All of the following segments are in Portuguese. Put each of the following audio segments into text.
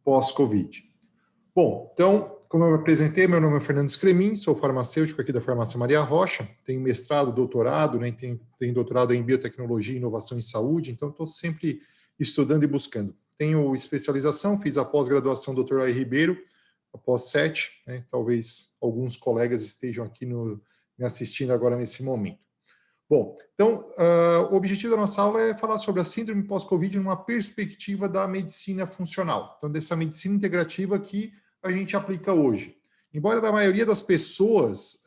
pós-Covid. Bom, então, como eu me apresentei, meu nome é Fernando Scremin, sou farmacêutico aqui da Farmácia Maria Rocha, tenho mestrado, doutorado, né, tenho doutorado em biotecnologia e inovação em saúde, então estou sempre estudando e buscando. Tenho especialização, fiz a pós-graduação Dr. Lai Ribeiro, após 7, né, talvez alguns colegas estejam aqui me assistindo agora nesse momento. Bom, então, o objetivo da nossa aula é falar sobre a síndrome pós-Covid numa perspectiva da medicina funcional, então dessa medicina integrativa que a gente aplica hoje. Embora a maioria das pessoas,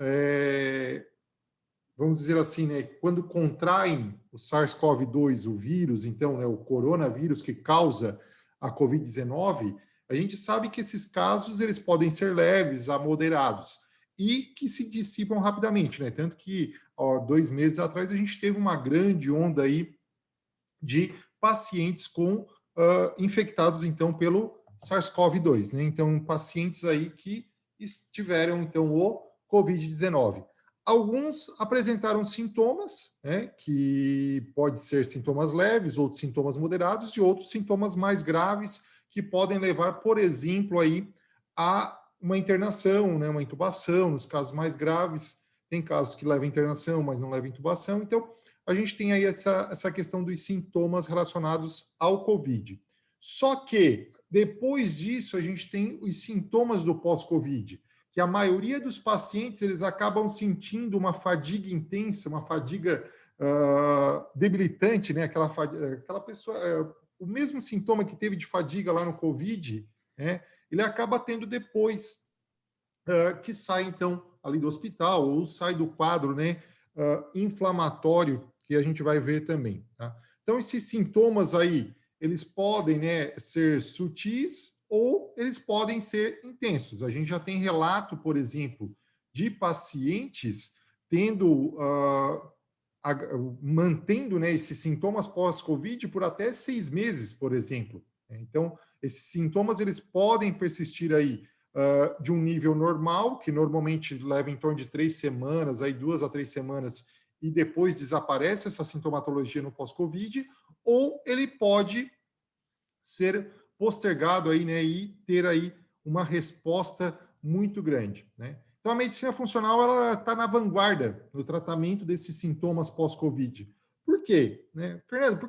vamos dizer assim, né, quando contraem o SARS-CoV-2, o vírus, então, né, o coronavírus que causa a Covid-19, a gente sabe que esses casos eles podem ser leves a moderados e que se dissipam rapidamente, né? Tanto que 2 meses atrás a gente teve uma grande onda aí de pacientes infectados então pelo SARS-CoV-2, né? Então pacientes aí que tiveram então o Covid-19. Alguns apresentaram sintomas, né, que pode ser sintomas leves, outros sintomas moderados e outros sintomas mais graves que podem levar, por exemplo, aí a uma internação, né, uma intubação, nos casos mais graves. Tem casos que levam internação, mas não levam intubação. Então, a gente tem aí essa questão dos sintomas relacionados ao Covid. Só que, depois disso, a gente tem os sintomas do pós-Covid, que a maioria dos pacientes eles acabam sentindo uma fadiga intensa, uma fadiga debilitante, né? Aquela pessoa, o mesmo sintoma que teve de fadiga lá no Covid, né? Ele acaba tendo depois que sai, então, ali do hospital ou sai do quadro, né, inflamatório que a gente vai ver também. Tá? Então, esses sintomas aí, eles podem, né, ser sutis ou eles podem ser intensos. A gente já tem relato, por exemplo, de pacientes tendo, mantendo, né, esses sintomas pós-Covid por até 6 meses, por exemplo. Então, esses sintomas eles podem persistir aí de um nível normal, que normalmente leva em torno de 3 semanas, aí 2 a 3 semanas, e depois desaparece essa sintomatologia no pós-Covid, ou ele pode ser postergado aí, né, e ter aí uma resposta muito grande, né? Então, a medicina funcional ela está na vanguarda no tratamento desses sintomas pós-Covid. Por quê? Né? Fernando, por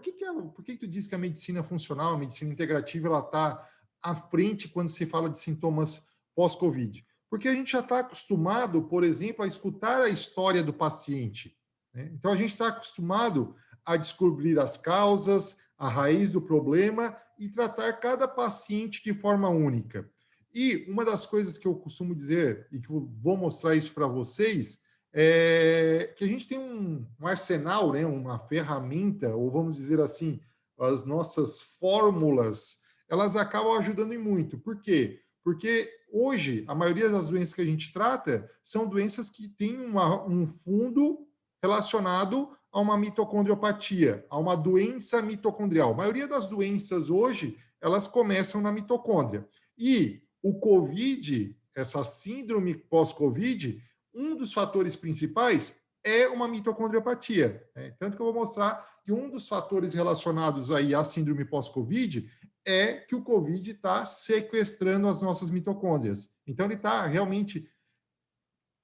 que tu diz que a medicina funcional, a medicina integrativa, ela está à frente quando se fala de sintomas pós-Covid? Porque a gente já está acostumado, por exemplo, a escutar a história do paciente, né? Então, a gente está acostumado a descobrir as causas, a raiz do problema e tratar cada paciente de forma única. E uma das coisas que eu costumo dizer, e que eu vou mostrar isso para vocês, é que a gente tem um arsenal, né, uma ferramenta, ou vamos dizer assim, as nossas fórmulas, elas acabam ajudando em muito. Por quê? Porque hoje, a maioria das doenças que a gente trata são doenças que têm um fundo relacionado a uma mitocondriopatia, a uma doença mitocondrial. A maioria das doenças hoje, elas começam na mitocôndria. E o COVID, essa síndrome pós-COVID, um dos fatores principais é uma mitocondriopatia. Né? Tanto que eu vou mostrar que um dos fatores relacionados aí à síndrome pós-COVID é que o COVID está sequestrando as nossas mitocôndrias. Então, ele está realmente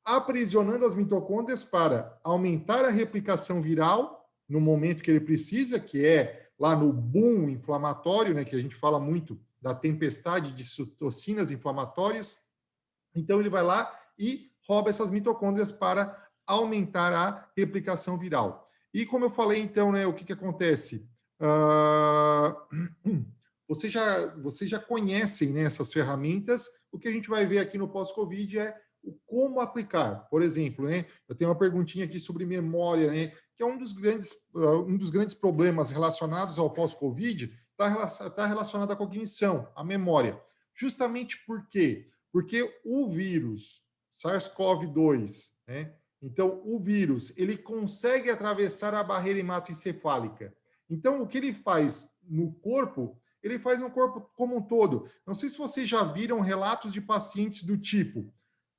aprisionando as mitocôndrias para aumentar a replicação viral no momento que ele precisa, que é lá no boom inflamatório, né, que a gente fala muito da tempestade de citocinas inflamatórias. Então, ele vai lá e rouba essas mitocôndrias para aumentar a replicação viral. E como eu falei, então, né, o que acontece? Vocês já conhecem, né, essas ferramentas. O que a gente vai ver aqui no pós-Covid é como aplicar. Por exemplo, né, eu tenho uma perguntinha aqui sobre memória, né, que é um dos grandes problemas relacionados ao pós-Covid, está relacionado à cognição, à memória. Justamente por quê? Porque o vírus SARS-CoV-2, né, então o vírus, ele consegue atravessar a barreira hematoencefálica. Então, o que ele faz no corpo, ele faz no corpo como um todo. Não sei se vocês já viram relatos de pacientes do tipo: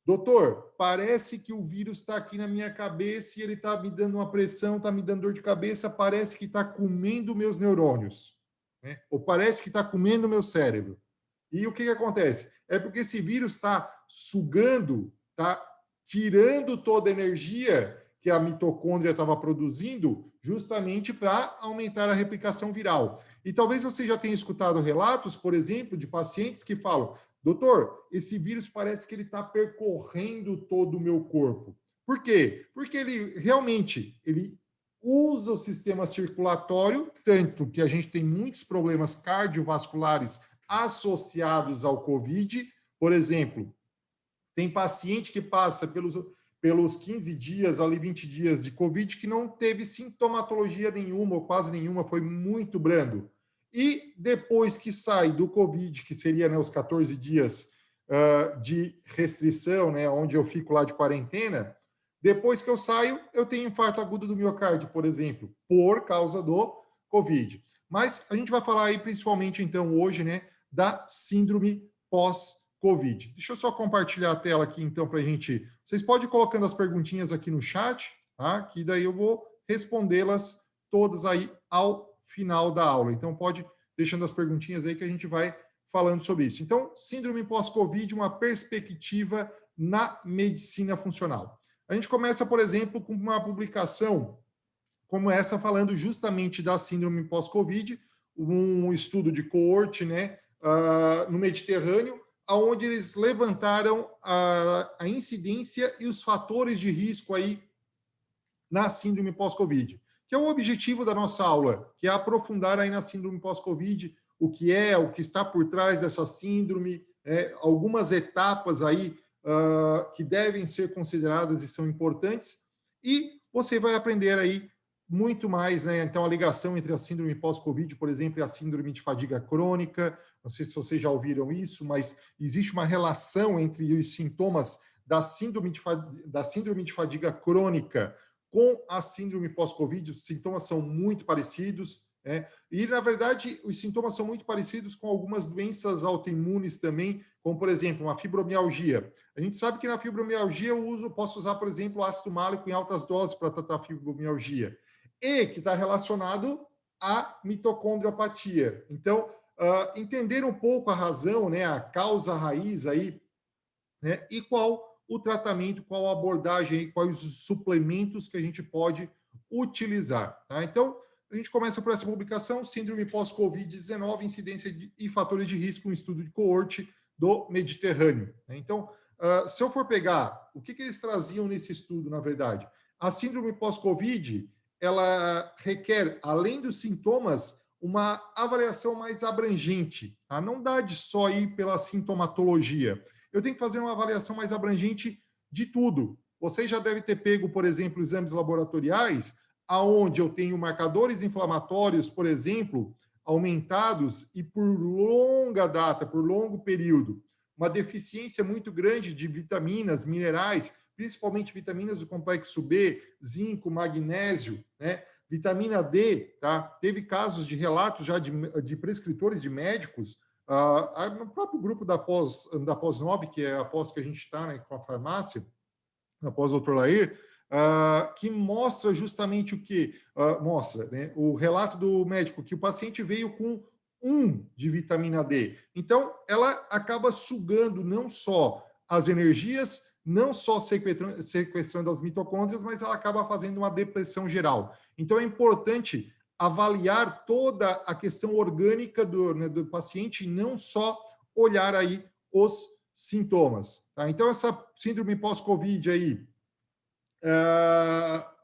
doutor, parece que o vírus está aqui na minha cabeça e ele está me dando uma pressão, está me dando dor de cabeça, parece que está comendo meus neurônios, né? Ou parece que está comendo meu cérebro. E o que, que acontece? É porque esse vírus está sugando, está tirando toda a energia que a mitocôndria estava produzindo justamente para aumentar a replicação viral. E talvez você já tenha escutado relatos, por exemplo, de pacientes que falam: doutor, esse vírus parece que ele está percorrendo todo o meu corpo. Por quê? Porque ele realmente ele usa o sistema circulatório, tanto que a gente tem muitos problemas cardiovasculares associados ao COVID. Por exemplo, tem paciente que passa pelos 15 dias, ali 20 dias de COVID, que não teve sintomatologia nenhuma, ou quase nenhuma, foi muito brando. E depois que sai do COVID, que seria, né, os 14 dias de restrição, né, onde eu fico lá de quarentena, depois que eu saio, eu tenho infarto agudo do miocárdio, por exemplo, por causa do COVID. Mas a gente vai falar aí principalmente, então, hoje, né, da síndrome pós-COVID. Deixa eu só compartilhar a tela aqui, então, para a gente... Vocês podem ir colocando as perguntinhas aqui no chat, tá? Que daí eu vou respondê-las todas aí ao final da aula. Então, pode deixando as perguntinhas aí que a gente vai falando sobre isso. Então, síndrome pós-COVID, uma perspectiva na medicina funcional. A gente começa, por exemplo, com uma publicação como essa, falando justamente da síndrome pós-COVID, um estudo de coorte, né, no Mediterrâneo, onde eles levantaram a incidência e os fatores de risco aí na síndrome pós-Covid, que é o objetivo da nossa aula, que é aprofundar aí na síndrome pós-Covid, o que é, o que está por trás dessa síndrome, algumas etapas aí que devem ser consideradas e são importantes, e você vai aprender aí muito mais, né? Então, a ligação entre a síndrome pós-Covid, por exemplo, e a síndrome de fadiga crônica. Não sei se vocês já ouviram isso, mas existe uma relação entre os sintomas da síndrome de fadiga crônica com a síndrome pós-Covid. Os sintomas são muito parecidos, né? E, na verdade, os sintomas são muito parecidos com algumas doenças autoimunes também, como, por exemplo, uma fibromialgia. A gente sabe que na fibromialgia eu posso usar, por exemplo, ácido málico em altas doses para tratar a fibromialgia, e que está relacionado à mitocondriopatia. Então, entender um pouco a razão, né, a causa raiz aí, né, e qual o tratamento, qual a abordagem, quais os suplementos que a gente pode utilizar. Tá? Então, a gente começa por essa publicação, Síndrome pós-Covid-19, incidência e fatores de risco, um estudo de coorte do Mediterrâneo. Então, se eu for pegar, o que eles traziam nesse estudo, na verdade? A síndrome pós-Covid, ela requer, além dos sintomas, uma avaliação mais abrangente. Tá? Não dá de só ir pela sintomatologia. Eu tenho que fazer uma avaliação mais abrangente de tudo. Você já deve ter pego, por exemplo, exames laboratoriais, aonde eu tenho marcadores inflamatórios, por exemplo, aumentados e por longa data, por longo período. Uma deficiência muito grande de vitaminas, minerais, principalmente vitaminas do complexo B, zinco, magnésio, né? Vitamina D, tá? Teve casos de relatos já de prescritores, de médicos, no próprio grupo da pós 9, que é a pós que a gente está, né, com a farmácia, na pós doutor Lair, que mostra justamente o que? Mostra, né, o relato do médico, que o paciente veio com 1 de vitamina D. Então, ela acaba sugando não só as energias, não só sequestrando as mitocôndrias, mas ela acaba fazendo uma depressão geral. Então, é importante avaliar toda a questão orgânica do paciente e não só olhar aí os sintomas. Tá? Então, essa síndrome pós-Covid aí,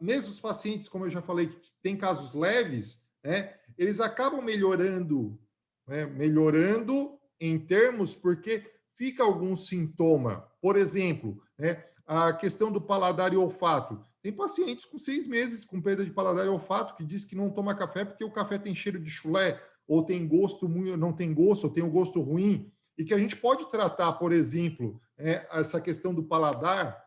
mesmo os pacientes, como eu já falei, que têm casos leves, né, eles acabam melhorando, né, melhorando em termos porque fica algum sintoma. Por exemplo, né, a questão do paladar e olfato. Tem pacientes com 6 meses com perda de paladar e olfato que diz que não toma café porque o café tem cheiro de chulé, ou tem gosto, não tem gosto, ou tem um gosto ruim, e que a gente pode tratar, por exemplo, essa questão do paladar,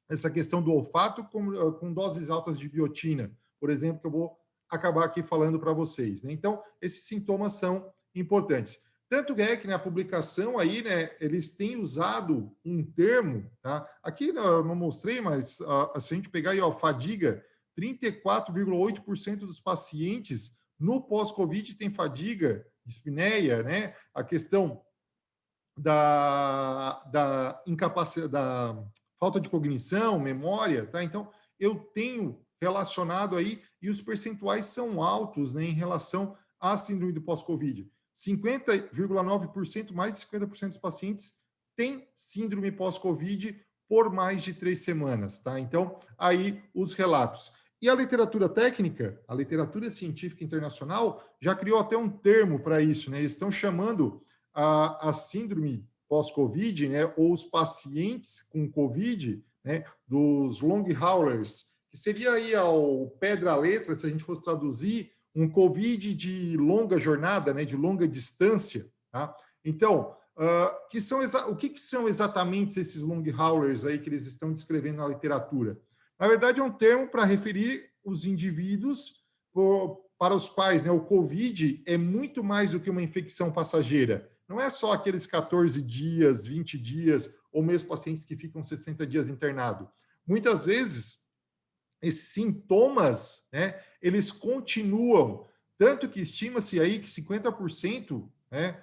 essa questão do olfato com doses altas de biotina, por exemplo, que eu vou acabar aqui falando para vocês. Né? Então, esses sintomas são importantes. Tanto é que na publicação aí, né, eles têm usado um termo, tá? Aqui eu não mostrei, mas se a gente pegar aí, ó, fadiga, 34,8% dos pacientes no pós-Covid tem fadiga, dispneia, né? A questão da incapacidade, da falta de cognição, memória, tá? Então, eu tenho relacionado aí, e os percentuais são altos, né, em relação à síndrome do pós-Covid. 50,9%, mais de 50% dos pacientes têm síndrome pós-Covid por mais de 3 semanas, tá? Então, aí os relatos. E a literatura técnica, a literatura científica internacional, já criou até um termo para isso, né? Eles estão chamando a síndrome pós-Covid, né, ou os pacientes com Covid, né, dos long haulers, que seria aí ao pé da letra, se a gente fosse traduzir, um Covid de longa jornada, né, de longa distância, tá? Então, o que são exatamente esses long haulers aí que eles estão descrevendo na literatura? Na verdade, é um termo para referir os indivíduos para os quais, né, o Covid é muito mais do que uma infecção passageira. Não é só aqueles 14 dias, 20 dias, ou mesmo pacientes que ficam 60 dias internados. Muitas vezes, esses sintomas, né, eles continuam, tanto que estima-se aí que 50%, né,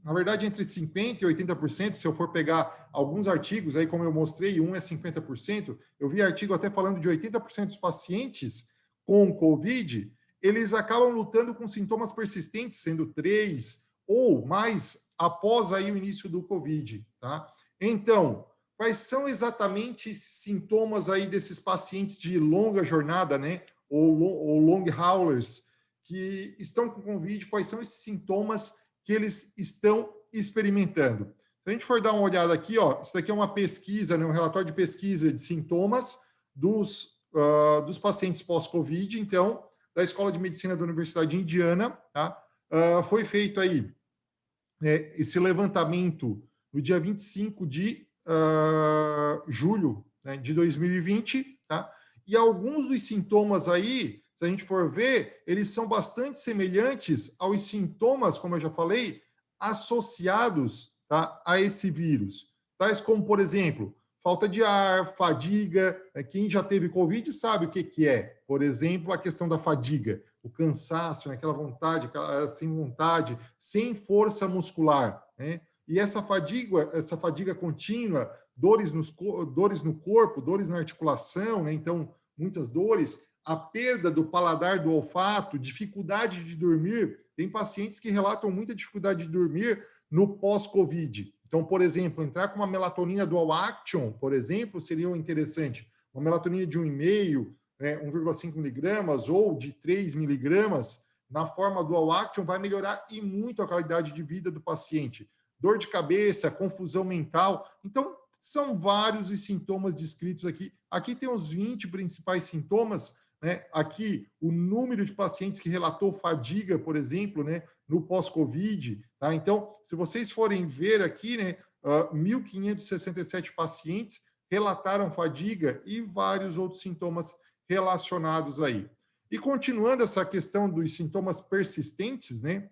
na verdade, entre 50% e 80%, se eu for pegar alguns artigos, aí como eu mostrei, um é 50%, eu vi artigo até falando de 80% dos pacientes com Covid, eles acabam lutando com sintomas persistentes, sendo 3 ou mais após aí o início do Covid, tá? Então, quais são exatamente esses sintomas aí desses pacientes de longa jornada, né? Ou long haulers que estão com Covid, quais são esses sintomas que eles estão experimentando? Se a gente for dar uma olhada aqui, ó, isso daqui é uma pesquisa, né, um relatório de pesquisa de sintomas dos pacientes pós-Covid, então, da Escola de Medicina da Universidade de Indiana, tá? Foi feito aí esse levantamento no dia 25 de julho, né, de 2020, tá? E alguns dos sintomas aí, se a gente for ver, eles são bastante semelhantes aos sintomas, como eu já falei, associados, tá, a esse vírus. Tais como, por exemplo, falta de ar, fadiga. Quem já teve Covid sabe o que é. Por exemplo, a questão da fadiga, o cansaço, né, aquela vontade, sem vontade, sem força muscular, né? E essa fadiga contínua, dores no corpo, dores na articulação, né? Então, muitas dores, a perda do paladar, do olfato, dificuldade de dormir. Tem pacientes que relatam muita dificuldade de dormir no pós-Covid. Então, por exemplo, entrar com uma melatonina dual action, por exemplo, seria interessante. Uma melatonina de 1,5, né, 1,5 miligramas ou de 3 miligramas, na forma dual action, vai melhorar e muito a qualidade de vida do paciente. Dor de cabeça, confusão mental. Então, são vários os sintomas descritos aqui. Aqui tem os 20 principais sintomas, né? Aqui, o número de pacientes que relatou fadiga, por exemplo, né, no pós-Covid, tá? Então, se vocês forem ver aqui, né, 1.567 pacientes relataram fadiga e vários outros sintomas relacionados aí. E continuando essa questão dos sintomas persistentes, né?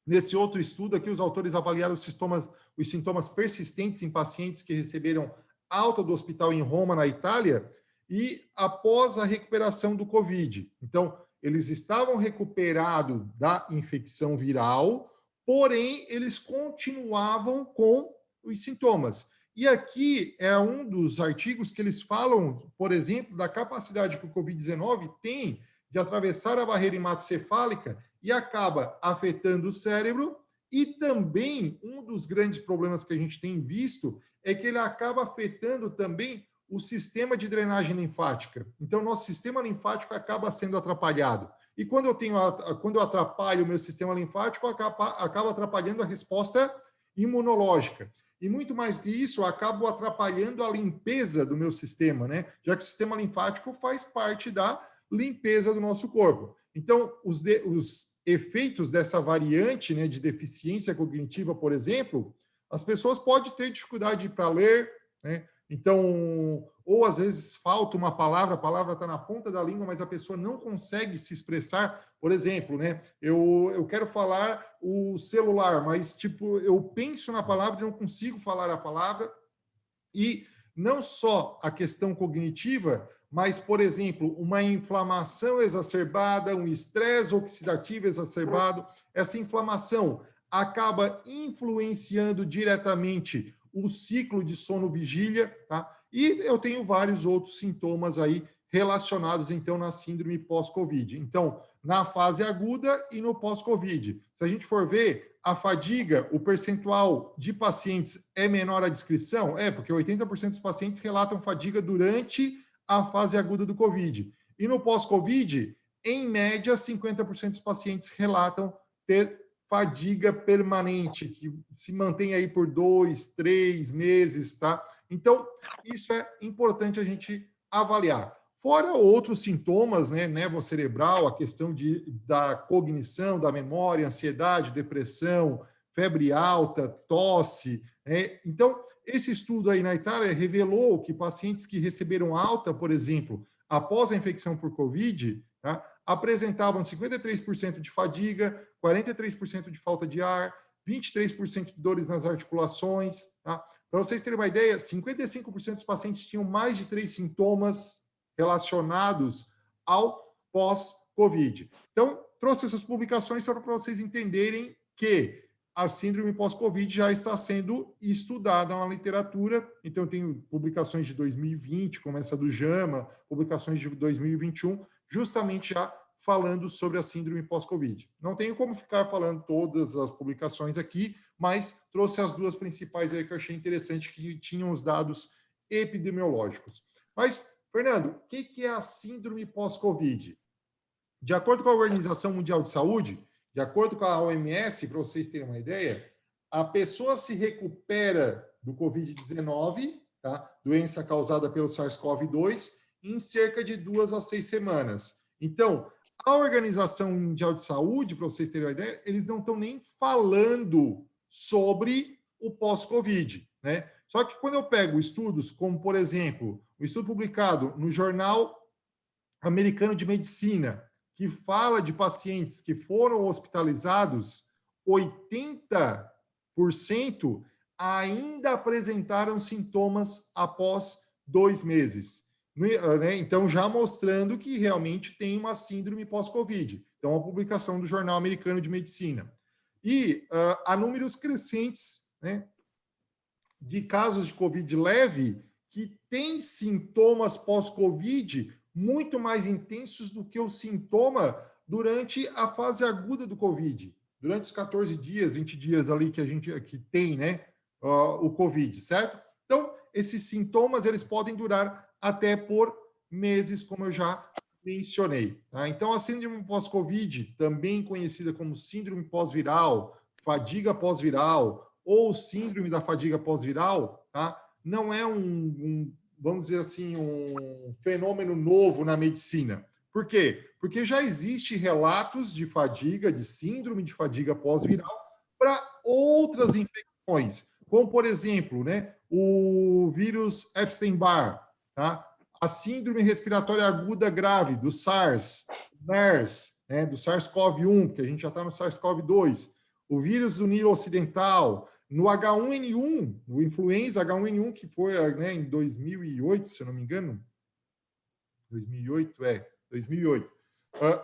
Nesse outro estudo aqui, os autores avaliaram os sintomas persistentes em pacientes que receberam alta do hospital em Roma, na Itália, e após a recuperação do Covid. Então, eles estavam recuperados da infecção viral, porém, eles continuavam com os sintomas. E aqui é um dos artigos que eles falam, por exemplo, da capacidade que o Covid-19 tem de atravessar a barreira hematocefálica e acaba afetando o cérebro. E também, um dos grandes problemas que a gente tem visto é que ele acaba afetando também o sistema de drenagem linfática. Então, nosso sistema linfático acaba sendo atrapalhado. E quando eu atrapalho o meu sistema linfático, acaba atrapalhando a resposta imunológica. E muito mais que isso, eu acabo atrapalhando a limpeza do meu sistema, né? Já que o sistema linfático faz parte da limpeza do nosso corpo. Então, os efeitos dessa variante, né, de deficiência cognitiva, por exemplo, as pessoas podem ter dificuldade para ler, né? Então, ou às vezes falta uma palavra, a palavra está na ponta da língua, mas a pessoa não consegue se expressar. Por exemplo, né, eu quero falar o celular, mas tipo, eu penso na palavra e não consigo falar a palavra. E não só a questão cognitiva, mas, por exemplo, uma inflamação exacerbada, um estresse oxidativo exacerbado, essa inflamação acaba influenciando diretamente o ciclo de sono-vigília, tá? E eu tenho vários outros sintomas aí relacionados, então, na síndrome pós-Covid. Então, na fase aguda e no pós-Covid. Se a gente for ver, a fadiga, o percentual de pacientes é menor à descrição? É, porque 80% dos pacientes relatam fadiga durante a fase aguda do Covid. E no pós-Covid, em média, 50% dos pacientes relatam ter fadiga permanente, que se mantém aí por 2, 3 meses, tá? Então, isso é importante a gente avaliar. Fora outros sintomas, né, névoa cerebral, a questão da cognição, da memória, ansiedade, depressão, febre alta, tosse. Né? Então, esse estudo aí na Itália revelou que pacientes que receberam alta, por exemplo, após a infecção por Covid, tá, apresentavam 53% de fadiga, 43% de falta de ar, 23% de dores nas articulações. Tá? Para vocês terem uma ideia, 55% dos pacientes tinham mais de 3 sintomas relacionados ao pós-Covid. Então, trouxe essas publicações só para vocês entenderem que a síndrome pós-Covid já está sendo estudada na literatura. Então, tem publicações de 2020, como essa do JAMA, publicações de 2021, justamente já falando sobre a síndrome pós-Covid. Não tenho como ficar falando todas as publicações aqui, mas trouxe as duas principais aí que eu achei interessante, que tinham os dados epidemiológicos. Mas, Fernando, o que é a síndrome pós-Covid? De acordo com a Organização Mundial de Saúde, de acordo com a OMS, para vocês terem uma ideia, a pessoa se recupera do Covid-19, tá? Doença causada pelo SARS-CoV-2, em cerca de 2 a 6 semanas. Então, a Organização Mundial de Saúde, para vocês terem uma ideia, eles não estão nem falando sobre o pós-Covid, né? Só que quando eu pego estudos como, por exemplo, o estudo publicado no Jornal Americano de Medicina, que fala de pacientes que foram hospitalizados, 80% ainda apresentaram sintomas após 2 meses. Então, já mostrando que realmente tem uma síndrome pós-Covid. Então, a publicação do Jornal Americano de Medicina. E há números crescentes, né, de casos de Covid leve que têm sintomas pós-Covid muito mais intensos do que o sintoma durante a fase aguda do Covid, durante os 14 dias, 20 dias ali que a gente que tem, né, o Covid, certo? Então, esses sintomas eles podem durar até por meses, como eu já mencionei. Tá? Então, a síndrome pós-Covid, também conhecida como síndrome pós-viral, fadiga pós-viral, ou síndrome da fadiga pós-viral, tá? Não é vamos dizer assim, um fenômeno novo na medicina. Por quê? Porque já existe relatos de fadiga, de síndrome de fadiga pós-viral para outras infecções, como, por exemplo, né, o vírus Epstein-Barr, tá? A síndrome respiratória aguda grave do SARS, MERS, né, do SARS-CoV-1, que a gente já está no SARS-CoV-2, o vírus do Nilo Ocidental, no H1N1, no influenza H1N1, que foi, né, em 2008, se eu não me engano, 2008,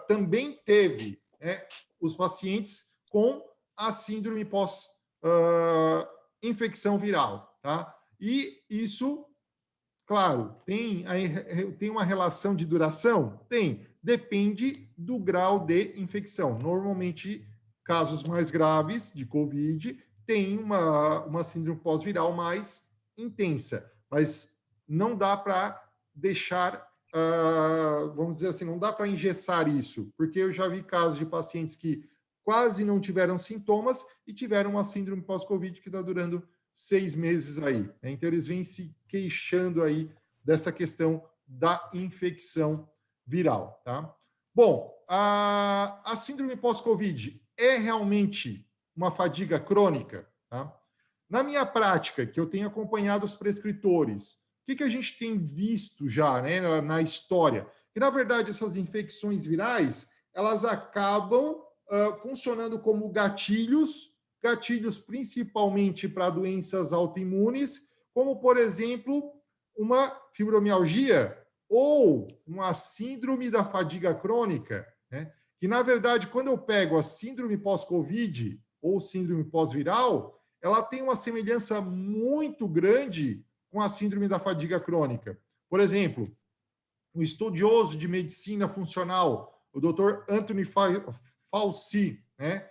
também teve, né, os pacientes com a síndrome pós-infecção viral, tá? E isso, claro, tem uma relação de duração? Tem. Depende do grau de infecção. Normalmente, casos mais graves de COVID têm uma síndrome pós-viral mais intensa, mas não dá para deixar, vamos dizer assim, não dá para engessar isso, porque eu já vi casos de pacientes que quase não tiveram sintomas e tiveram uma síndrome pós-Covid que está durando 6 meses aí. Né? Então, eles vêm se queixando aí dessa questão da infecção viral, tá? Bom, a síndrome pós-Covid é realmente uma fadiga crônica, tá? Na minha prática, que eu tenho acompanhado os prescritores, o que a gente tem visto já, né, na história? Que, na verdade, essas infecções virais, elas acabam funcionando como gatilhos principalmente para doenças autoimunes, como, por exemplo, uma fibromialgia ou uma síndrome da fadiga crônica, né? Que, na verdade, quando eu pego a síndrome pós-Covid ou síndrome pós-viral, ela tem uma semelhança muito grande com a síndrome da fadiga crônica. Por exemplo, um estudioso de medicina funcional, o Dr. Anthony Fauci, né?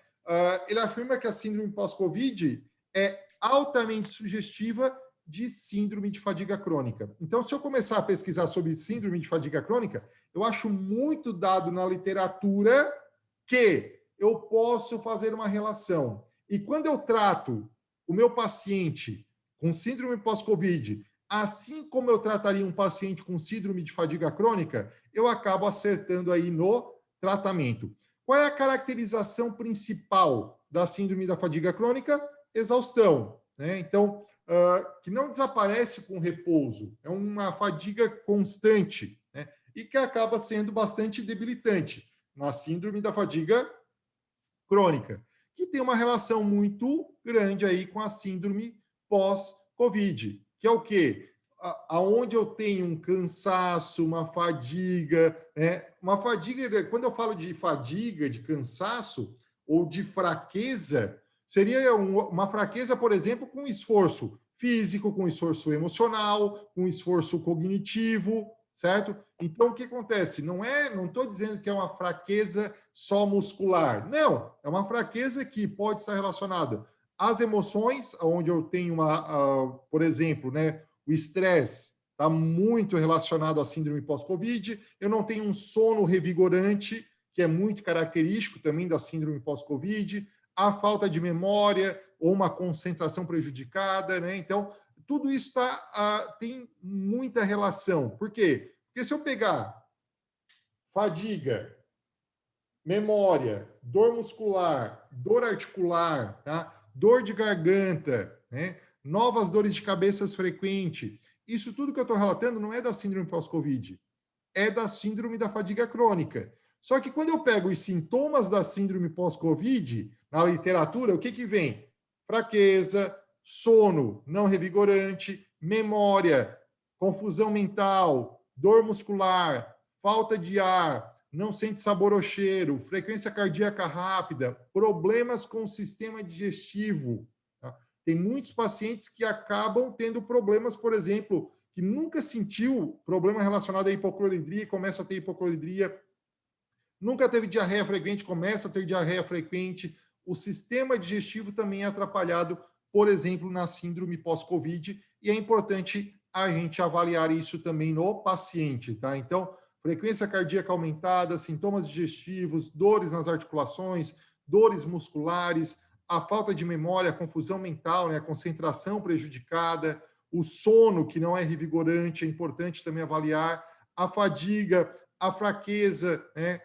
Ele afirma que a síndrome pós-Covid é altamente sugestiva de síndrome de fadiga crônica. Então, se eu começar a pesquisar sobre síndrome de fadiga crônica, eu acho muito dado na literatura que eu posso fazer uma relação. E quando eu trato o meu paciente com síndrome pós-Covid, assim como eu trataria um paciente com síndrome de fadiga crônica, eu acabo acertando aí no tratamento. Qual é a caracterização principal da síndrome da fadiga crônica? Exaustão, né? Então, que não desaparece com repouso, é uma fadiga constante, né? E que acaba sendo bastante debilitante na síndrome da fadiga crônica, que tem uma relação muito grande aí com a síndrome pós-Covid, que é o quê? Aonde eu tenho um cansaço, uma fadiga, né? Uma fadiga, quando eu falo de fadiga, de cansaço ou de fraqueza, seria uma fraqueza, por exemplo, com esforço físico, com esforço emocional, com esforço cognitivo, certo? Então, o que acontece? Não estou dizendo que é uma fraqueza só muscular. Não, é uma fraqueza que pode estar relacionada às emoções, onde eu tenho por exemplo, né, o estresse está muito relacionado à síndrome pós-Covid. Eu não tenho um sono revigorante, que é muito característico também da síndrome pós-Covid. A falta de memória ou uma concentração prejudicada, né? Então, tudo isso tem muita relação. Por quê? Porque se eu pegar fadiga, memória, dor muscular, dor articular, tá? Dor de garganta, né? Novas dores de cabeça frequentes, isso tudo que eu estou relatando não é da síndrome pós-Covid, é da síndrome da fadiga crônica. Só que quando eu pego os sintomas da síndrome pós-Covid, na literatura, o que, que vem? Fraqueza, sono não revigorante, memória, confusão mental, dor muscular, falta de ar, não sente sabor ou cheiro, frequência cardíaca rápida, problemas com o sistema digestivo. Tá? Tem muitos pacientes que acabam tendo problemas, por exemplo, que nunca sentiu problema relacionado à hipocloridria, começa a ter hipocloridria, nunca teve diarreia frequente, começa a ter diarreia frequente. O sistema digestivo também é atrapalhado, por exemplo, na síndrome pós-Covid, e é importante a gente avaliar isso também no paciente, tá? Então, frequência cardíaca aumentada, sintomas digestivos, dores nas articulações, dores musculares, a falta de memória, a confusão mental, né, a concentração prejudicada, o sono que não é revigorante, é importante também avaliar, a fadiga, a fraqueza, né,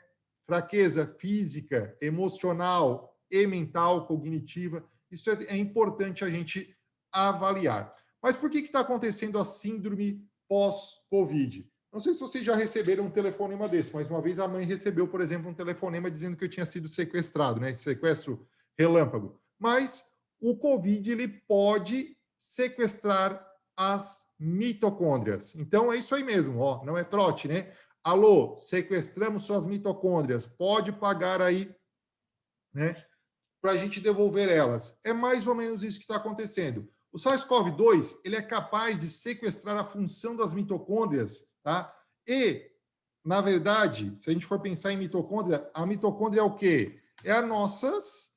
fraqueza física, emocional e mental, cognitiva, isso é importante a gente avaliar. Mas por que está acontecendo a síndrome pós-Covid? Não sei se vocês já receberam um telefonema desse, mas uma vez a mãe recebeu, por exemplo, um telefonema dizendo que eu tinha sido sequestrado, né? Sequestro relâmpago. Mas o Covid ele pode sequestrar as mitocôndrias. Então é isso aí mesmo, ó, não é trote, né? Alô, sequestramos suas mitocôndrias, pode pagar aí, né? Para a gente devolver elas. É mais ou menos isso que está acontecendo. O SARS-CoV-2 ele é capaz de sequestrar a função das mitocôndrias, tá? E, na verdade, se a gente for pensar em mitocôndria, a mitocôndria é o quê? É as nossas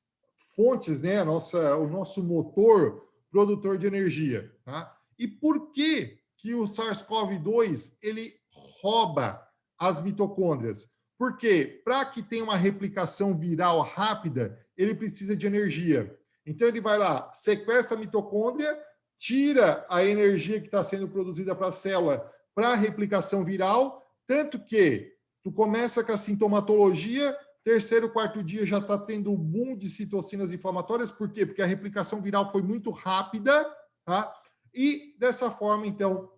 fontes, né? O nosso motor produtor de energia, tá? E por que que o SARS-CoV-2 ele rouba as mitocôndrias? Porque para que tenha uma replicação viral rápida, ele precisa de energia. Então ele vai lá, sequestra a mitocôndria, tira a energia que está sendo produzida para a célula para a replicação viral, tanto que tu começa com a sintomatologia, terceiro, quarto dia já está tendo um boom de citocinas inflamatórias, por quê? Porque a replicação viral foi muito rápida, tá? E dessa forma, então,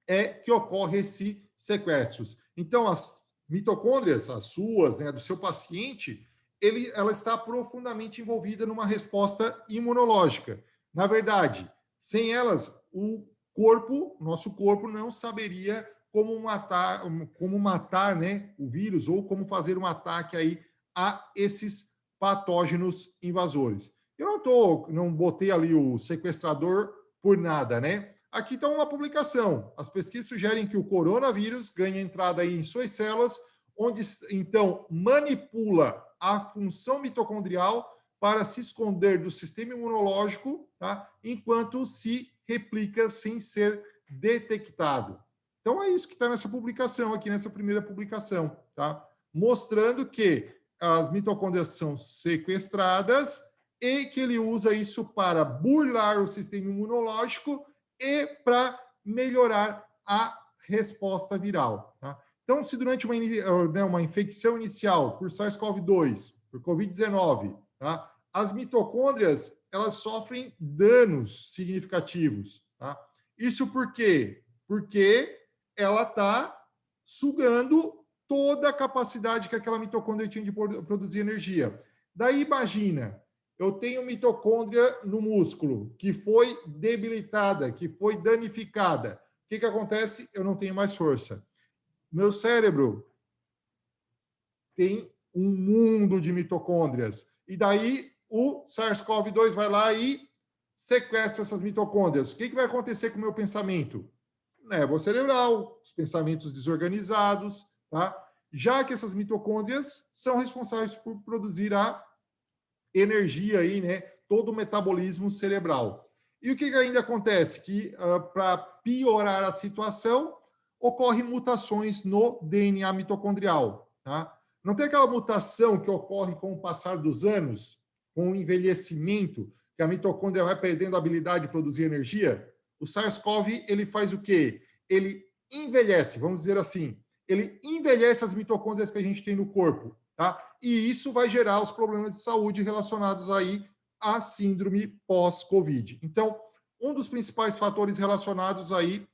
é que ocorre esse sequestros. Então, as mitocôndrias, as suas, né, do seu paciente, ela está profundamente envolvida numa resposta imunológica. Na verdade, sem elas, nosso corpo não saberia como matar, né, o vírus ou como fazer um ataque aí a esses patógenos invasores. Eu não botei ali o sequestrador por nada, né? Aqui está uma publicação. As pesquisas sugerem que o coronavírus ganha entrada aí em suas células, onde então manipula a função mitocondrial para se esconder do sistema imunológico, tá? Enquanto se replica sem ser detectado. Então é isso que está nessa publicação, aqui nessa primeira publicação, tá? Mostrando que as mitocôndrias são sequestradas e que ele usa isso para burlar o sistema imunológico e para melhorar a resposta viral. Tá? Então, se durante uma infecção inicial por SARS-CoV-2, por COVID-19, tá? As mitocôndrias elas sofrem danos significativos. Tá? Isso por quê? Porque ela está sugando toda a capacidade que aquela mitocôndria tinha de produzir energia. Daí, imagina, eu tenho mitocôndria no músculo que foi debilitada, que foi danificada. O que acontece? Eu não tenho mais força. Meu cérebro tem um mundo de mitocôndrias. E daí o SARS-CoV-2 vai lá e sequestra essas mitocôndrias. O que vai acontecer com o meu pensamento? Névoa cerebral, os pensamentos desorganizados, tá? Já que essas mitocôndrias são responsáveis por produzir a energia aí, né? Todo o metabolismo cerebral. E o que ainda acontece? Que para piorar a situação, ocorrem mutações no DNA mitocondrial, tá? Não tem aquela mutação que ocorre com o passar dos anos, com o envelhecimento, que a mitocôndria vai perdendo a habilidade de produzir energia? O SARS-CoV, ele faz o quê? Ele envelhece, vamos dizer assim. Ele envelhece as mitocôndrias que a gente tem no corpo, tá? E isso vai gerar os problemas de saúde relacionados aí à síndrome pós-Covid. Então, um dos principais fatores relacionados aí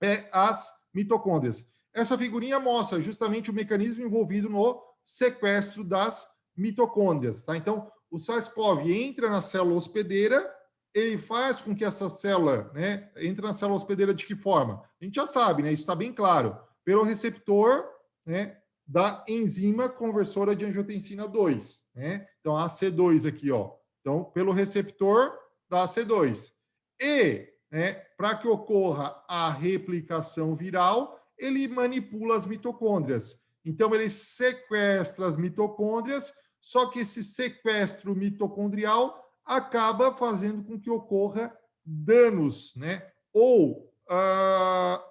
é as mitocôndrias. Essa figurinha mostra justamente o mecanismo envolvido no sequestro das mitocôndrias, tá? Então, o SARS-CoV entra na célula hospedeira, ele faz com que essa célula, né, entre na célula hospedeira de que forma? A gente já sabe, né? Isso está bem claro. Pelo receptor, né, da enzima conversora de angiotensina 2, né? Então, a AC2 aqui, ó. Então, pelo receptor da AC2. E, né, para que ocorra a replicação viral, ele manipula as mitocôndrias. Então, ele sequestra as mitocôndrias, só que esse sequestro mitocondrial acaba fazendo com que ocorra danos, né? Ou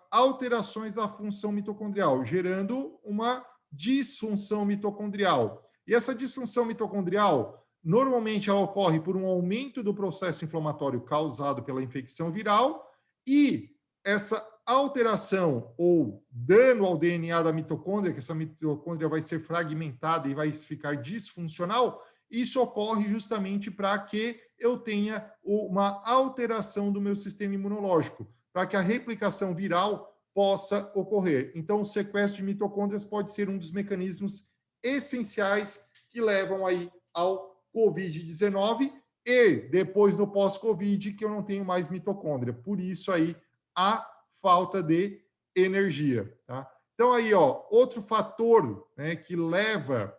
alterações da função mitocondrial, gerando uma disfunção mitocondrial. E essa disfunção mitocondrial, normalmente ela ocorre por um aumento do processo inflamatório causado pela infecção viral e essa alteração ou dano ao DNA da mitocôndria, que essa mitocôndria vai ser fragmentada e vai ficar disfuncional, isso ocorre justamente para que eu tenha uma alteração do meu sistema imunológico, para que a replicação viral possa ocorrer. Então, o sequestro de mitocôndrias pode ser um dos mecanismos essenciais que levam aí ao COVID-19 e depois no pós-COVID que eu não tenho mais mitocôndria. Por isso aí a falta de energia, tá? Então aí, ó, outro fator, né, que leva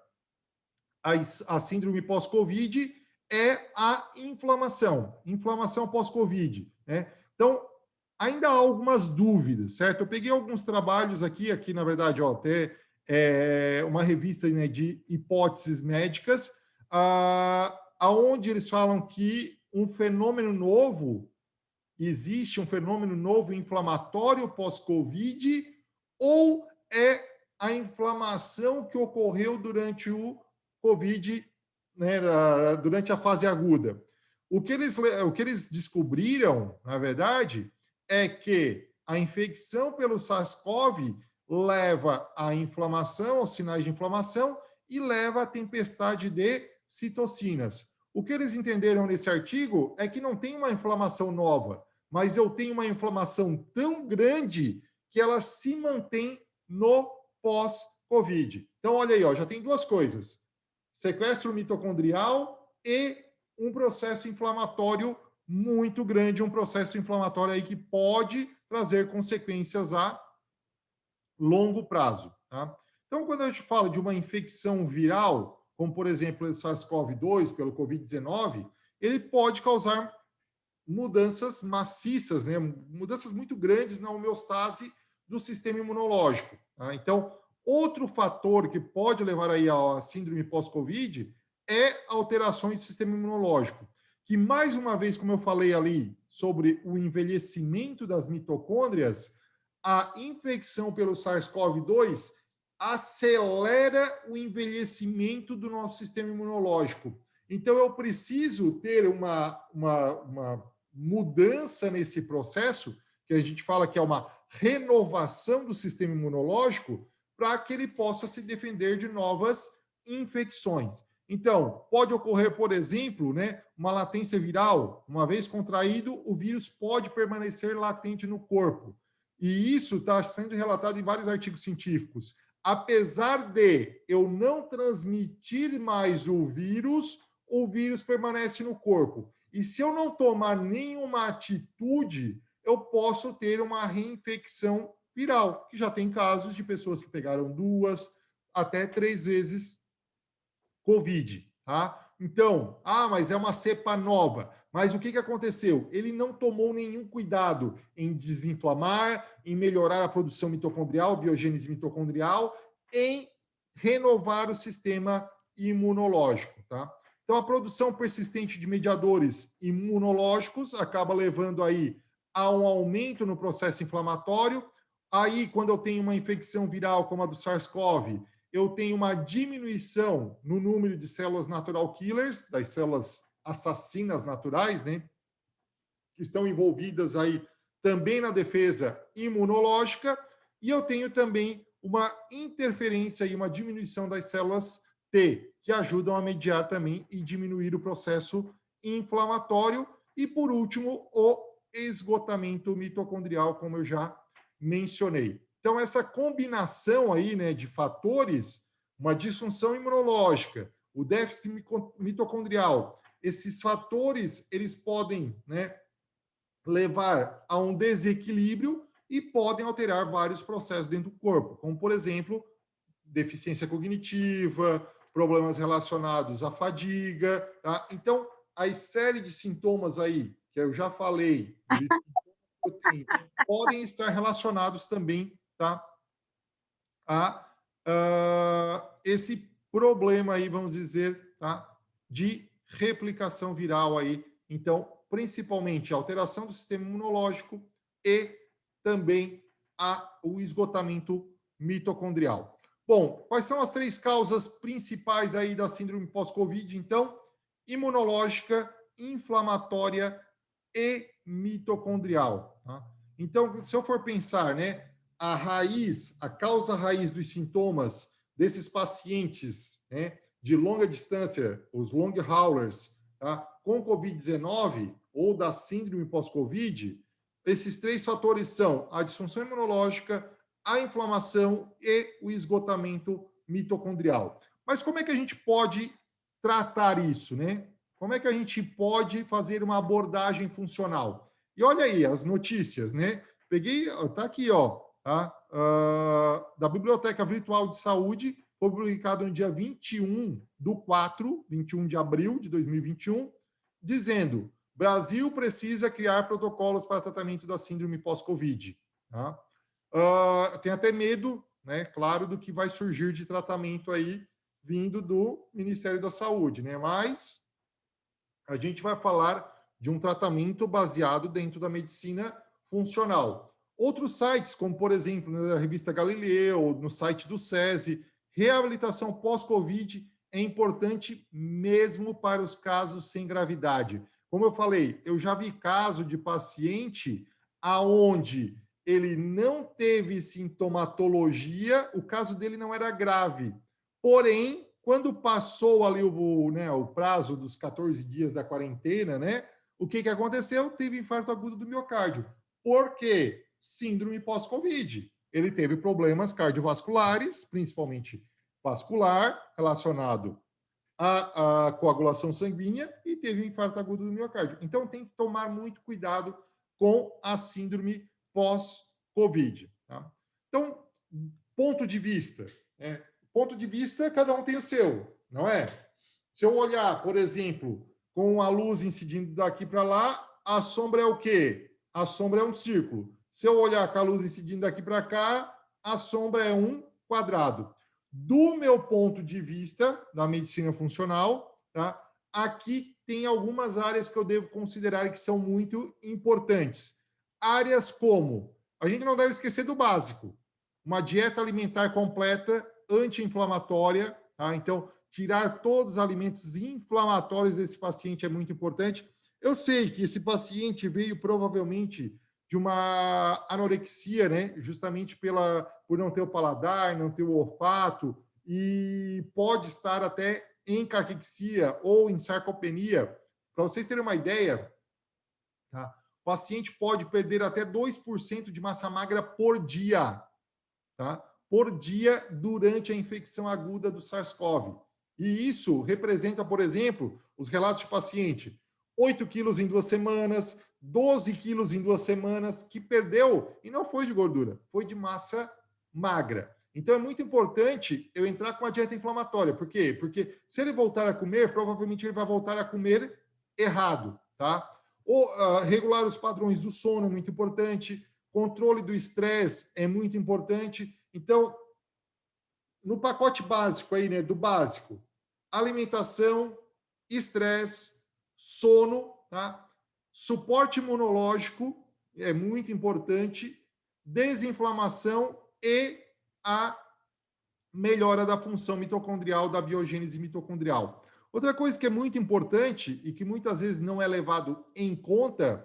a síndrome pós-Covid é a inflamação pós-Covid, né? Então, ainda há algumas dúvidas, certo? Eu peguei alguns trabalhos aqui na verdade, ó, até uma revista, né, de hipóteses médicas, aonde eles falam que existe um fenômeno novo inflamatório pós-Covid, ou é a inflamação que ocorreu durante o Covid, né, durante a fase aguda. O que eles descobriram, na verdade, é que a infecção pelo SARS-CoV leva à inflamação, aos sinais de inflamação, e leva à tempestade de citocinas. O que eles entenderam nesse artigo é que não tem uma inflamação nova, mas eu tenho uma inflamação tão grande que ela se mantém no pós-Covid. Então, olha aí, ó, já tem duas coisas: sequestro mitocondrial e um processo inflamatório muito grande, um processo inflamatório aí que pode trazer consequências a longo prazo, tá? Então, quando a gente fala de uma infecção viral, como por exemplo o SARS-CoV-2, pelo Covid-19, ele pode causar mudanças maciças, né? Mudanças muito grandes na homeostase do sistema imunológico. Tá? Então, outro fator que pode levar aí à síndrome pós-Covid é alterações do sistema imunológico, que mais uma vez, como eu falei ali sobre o envelhecimento das mitocôndrias, a infecção pelo SARS-CoV-2 acelera o envelhecimento do nosso sistema imunológico. Então, eu preciso ter uma mudança nesse processo, que a gente fala que é uma renovação do sistema imunológico, para que ele possa se defender de novas infecções. Então, pode ocorrer, por exemplo, né, uma latência viral. Uma vez contraído, o vírus pode permanecer latente no corpo. E isso está sendo relatado em vários artigos científicos. Apesar de eu não transmitir mais o vírus permanece no corpo. E se eu não tomar nenhuma atitude, eu posso ter uma reinfecção viral, que já tem casos de pessoas que pegaram 2 até 3 vezes Covid, tá? Então, mas é uma cepa nova. Mas o que aconteceu? Ele não tomou nenhum cuidado em desinflamar, em melhorar a produção mitocondrial, biogênese mitocondrial, em renovar o sistema imunológico, tá? Então, a produção persistente de mediadores imunológicos acaba levando aí a um aumento no processo inflamatório. Aí, quando eu tenho uma infecção viral como a do SARS-CoV, eu tenho uma diminuição no número de células natural killers, das células assassinas naturais, né, que estão envolvidas aí também na defesa imunológica, e eu tenho também uma interferência e uma diminuição das células T, que ajudam a mediar também e diminuir o processo inflamatório, e por último, o esgotamento mitocondrial, como eu já mencionei. Então, essa combinação aí, né, de fatores, uma disfunção imunológica, o déficit mitocondrial, esses fatores, eles podem, né, levar a um desequilíbrio e podem alterar vários processos dentro do corpo, como, por exemplo, deficiência cognitiva, problemas relacionados à fadiga, tá? Então, as série de sintomas aí, que eu já falei, de que eu tenho, podem estar relacionados também, tá, a esse problema aí, vamos dizer, tá, de replicação viral aí. Então, principalmente a alteração do sistema imunológico e também o esgotamento mitocondrial. Bom, quais são as 3 causas principais aí da síndrome pós-Covid? Então, imunológica, inflamatória e mitocondrial. Tá? Então, se eu for pensar, né, a causa raiz dos sintomas desses pacientes, né, de longa distância, os long haulers, tá, com Covid-19 ou da síndrome pós-Covid, esses 3 fatores são a disfunção imunológica, a inflamação e o esgotamento mitocondrial. Mas como é que a gente pode tratar isso, né? Como é que a gente pode fazer uma abordagem funcional? E olha aí as notícias, né? Peguei, tá aqui, ó, tá? Da Biblioteca Virtual de Saúde, foi publicado no dia 21 de abril de 2021, dizendo: Brasil precisa criar protocolos para tratamento da síndrome pós-Covid. Tá? Tem até medo, né, claro, do que vai surgir de tratamento aí vindo do Ministério da Saúde, né? Mas a gente vai falar de um tratamento baseado dentro da medicina funcional. Outros sites, como por exemplo na revista Galileu, no site do SESI, reabilitação pós-Covid é importante mesmo para os casos sem gravidade. Como eu falei, eu já vi caso de paciente aonde ele não teve sintomatologia, o caso dele não era grave. Porém, quando passou ali o prazo dos 14 dias da quarentena, né? O que aconteceu? Teve infarto agudo do miocárdio. Por quê? Síndrome pós-Covid. Ele teve problemas cardiovasculares, principalmente vascular, relacionado à coagulação sanguínea, e teve infarto agudo do miocárdio. Então, tem que tomar muito cuidado com a síndrome pós-Covid. Tá? Então, ponto de vista, cada um tem o seu. não é? Se eu olhar, por exemplo, com a luz incidindo daqui para lá, a sombra é o quê? A sombra é um círculo. Se eu olhar com a luz incidindo daqui para cá, a sombra é um quadrado. Do meu ponto de vista da medicina funcional, tá? Aqui tem algumas áreas que eu devo considerar que são muito importantes. Áreas como, a gente não deve esquecer do básico, uma dieta alimentar completa, anti-inflamatória, tá? Então, tirar todos os alimentos inflamatórios desse paciente é muito importante. Eu sei que esse paciente veio provavelmente de uma anorexia, né? Justamente por não ter o paladar, não ter o olfato, e pode estar até em caquexia ou em sarcopenia. Para vocês terem uma ideia, tá? O paciente pode perder até 2% de massa magra por dia, tá? Por dia durante a infecção aguda do SARS-CoV. E isso representa, por exemplo, os relatos de paciente: 8 quilos em 2 semanas, 12 quilos em 2 semanas, que perdeu, e não foi de gordura, foi de massa magra. Então é muito importante eu entrar com a dieta inflamatória. Por quê? Porque se ele voltar a comer, provavelmente ele vai voltar a comer errado, tá? Ou regular os padrões do sono é muito importante, controle do estresse é muito importante. Então, no pacote básico aí, né, do básico, alimentação, estresse, sono, tá? Suporte imunológico é muito importante, desinflamação e a melhora da função mitocondrial, da biogênese mitocondrial. Outra coisa que é muito importante e que muitas vezes não é levado em conta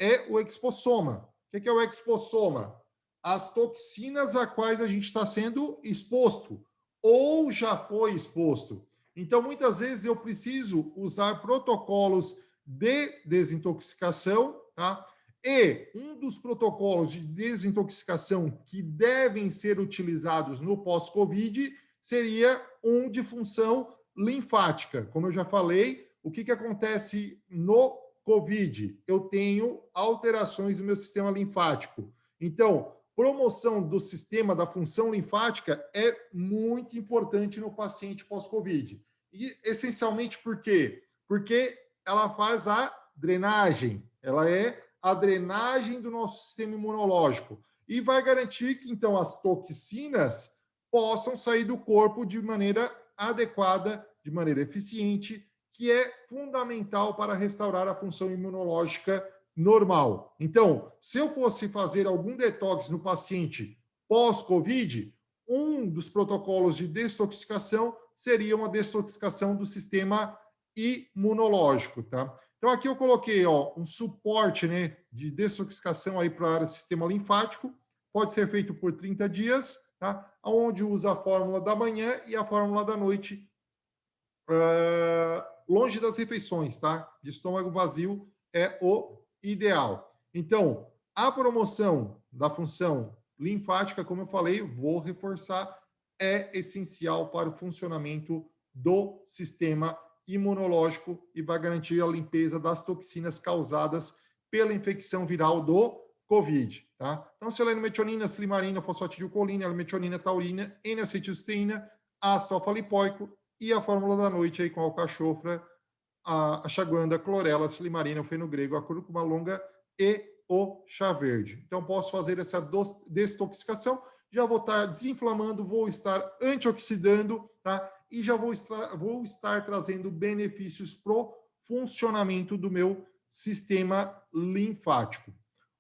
é o expossoma. O que é o expossoma? As toxinas a quais a gente está sendo exposto ou já foi exposto. Então, muitas vezes eu preciso usar protocolos de desintoxicação, tá? E um dos protocolos de desintoxicação que devem ser utilizados no pós-Covid seria um de função linfática. Como eu já falei, o que acontece no Covid? Eu tenho alterações do meu sistema linfático. Então, promoção do sistema da função linfática é muito importante no paciente pós-Covid. E essencialmente por quê? Porque ela faz a drenagem, ela é a drenagem do nosso sistema imunológico e vai garantir que, então, as toxinas possam sair do corpo de maneira adequada, de maneira eficiente, que é fundamental para restaurar a função imunológica normal. Então, se eu fosse fazer algum detox no paciente pós-Covid, um dos protocolos de desintoxicação seria uma desintoxicação do sistema imunológico, tá? Então, aqui eu coloquei um suporte, né, de desintoxicação aí para o sistema linfático. Pode ser feito por 30 dias, tá? Onde usa a fórmula da manhã e a fórmula da noite, longe das refeições, tá? De estômago vazio é o ideal. Então, a promoção da função linfática, como eu falei, vou reforçar, é essencial para o funcionamento do sistema imunológico e vai garantir a limpeza das toxinas causadas pela infecção viral do COVID, tá? Então, selenometionina, silimarina, fosfatidilcolina, metionina, taurina, N-acetilcisteína, ácido alfa-lipoico e a fórmula da noite aí com a alcachofra, a achaguanda, clorela, silimarina, o fenogrego, a cúrcuma longa e o chá verde. Então, posso fazer essa desintoxicação, já vou estar desinflamando, vou estar antioxidando, tá? E já vou estar trazendo benefícios para o funcionamento do meu sistema linfático.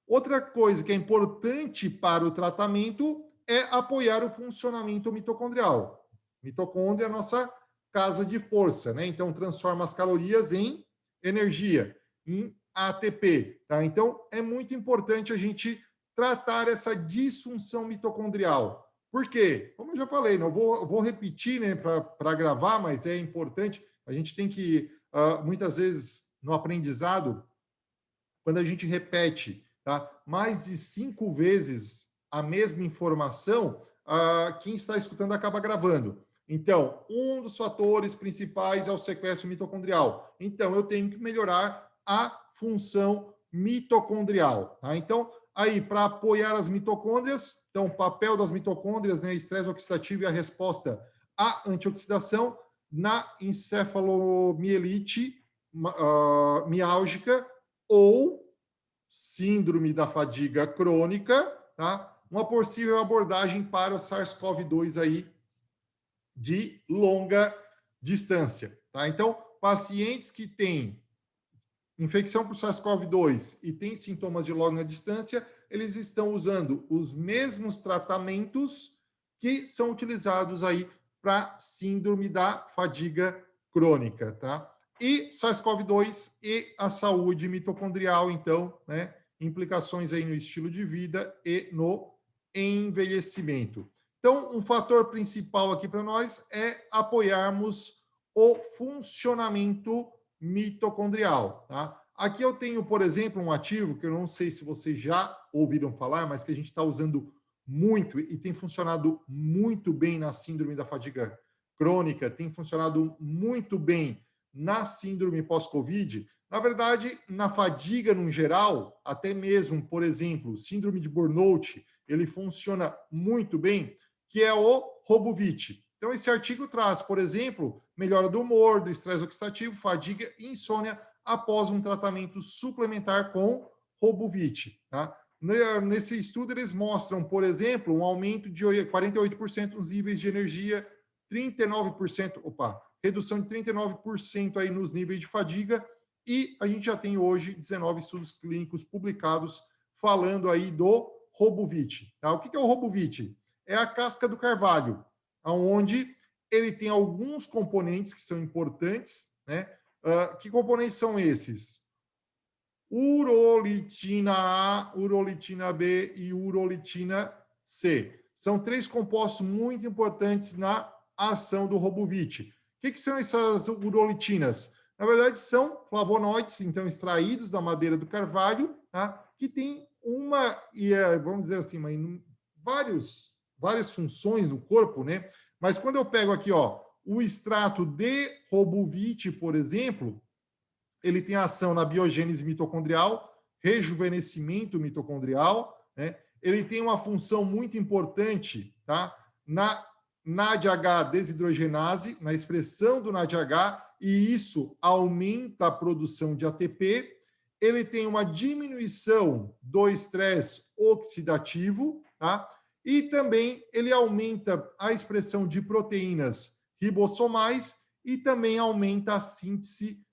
Outra coisa que é importante para o tratamento é apoiar o funcionamento mitocondrial. Mitocôndria é a nossa casa de força, né? Então, transforma as calorias em energia, em ATP, tá? Então, é muito importante a gente tratar essa disfunção mitocondrial. Por quê? Como eu já falei, não vou repetir, né, para gravar, mas é importante. A gente tem que, muitas vezes, no aprendizado, quando a gente repete, tá, mais de 5 vezes a mesma informação, quem está escutando acaba gravando. Então, um dos fatores principais é o sequestro mitocondrial. Então, eu tenho que melhorar a função mitocondrial. Tá? Então, aí, para apoiar as mitocôndrias, então, o papel das mitocôndrias, né, estresse oxidativo e a resposta à antioxidação, na encefalomielite miálgica ou síndrome da fadiga crônica, tá? Uma possível abordagem para o SARS-CoV-2 aí de longa distância, tá? Então, pacientes que têm infecção por SARS-CoV-2 e têm sintomas de longa distância, eles estão usando os mesmos tratamentos que são utilizados aí para síndrome da fadiga crônica, tá? E SARS-CoV-2 e a saúde mitocondrial, então, né? Implicações aí no estilo de vida e no envelhecimento. Então, um fator principal aqui para nós é apoiarmos o funcionamento mitocondrial, tá? Aqui eu tenho, por exemplo, um ativo que eu não sei se vocês já ouviram falar, mas que a gente está usando muito e tem funcionado muito bem na síndrome da fadiga crônica, tem funcionado muito bem na síndrome pós-Covid. Na verdade, na fadiga no geral, até mesmo, por exemplo, síndrome de burnout, ele funciona muito bem, que é o Robuvit. Então, esse artigo traz, por exemplo, melhora do humor, do estresse oxidativo, fadiga e insônia após um tratamento suplementar com Robuvit. Tá? Nesse estudo, eles mostram, por exemplo, um aumento de 48% nos níveis de energia, 39%, redução de 39% aí nos níveis de fadiga, e a gente já tem hoje 19 estudos clínicos publicados falando aí do Robuvit. Tá? O que é o Robuvit? É a casca do carvalho, onde ele tem alguns componentes que são importantes, né? Que componentes são esses? Urolitina A, urolitina B e urolitina C. São 3 compostos muito importantes na ação do Robuvit. O que são essas urolitinas? Na verdade, são flavonoides, então, extraídos da madeira do carvalho, tá? Que tem vamos dizer assim, várias funções no corpo, né? Mas quando eu pego aqui, ó, o extrato de Robuvit, por exemplo, ele tem ação na biogênese mitocondrial, rejuvenescimento mitocondrial, né? Ele tem uma função muito importante, tá? Na NADH desidrogenase, na expressão do NADH, e isso aumenta a produção de ATP. Ele tem uma diminuição do estresse oxidativo, tá? E também ele aumenta a expressão de proteínas ribossomais e também aumenta a síntese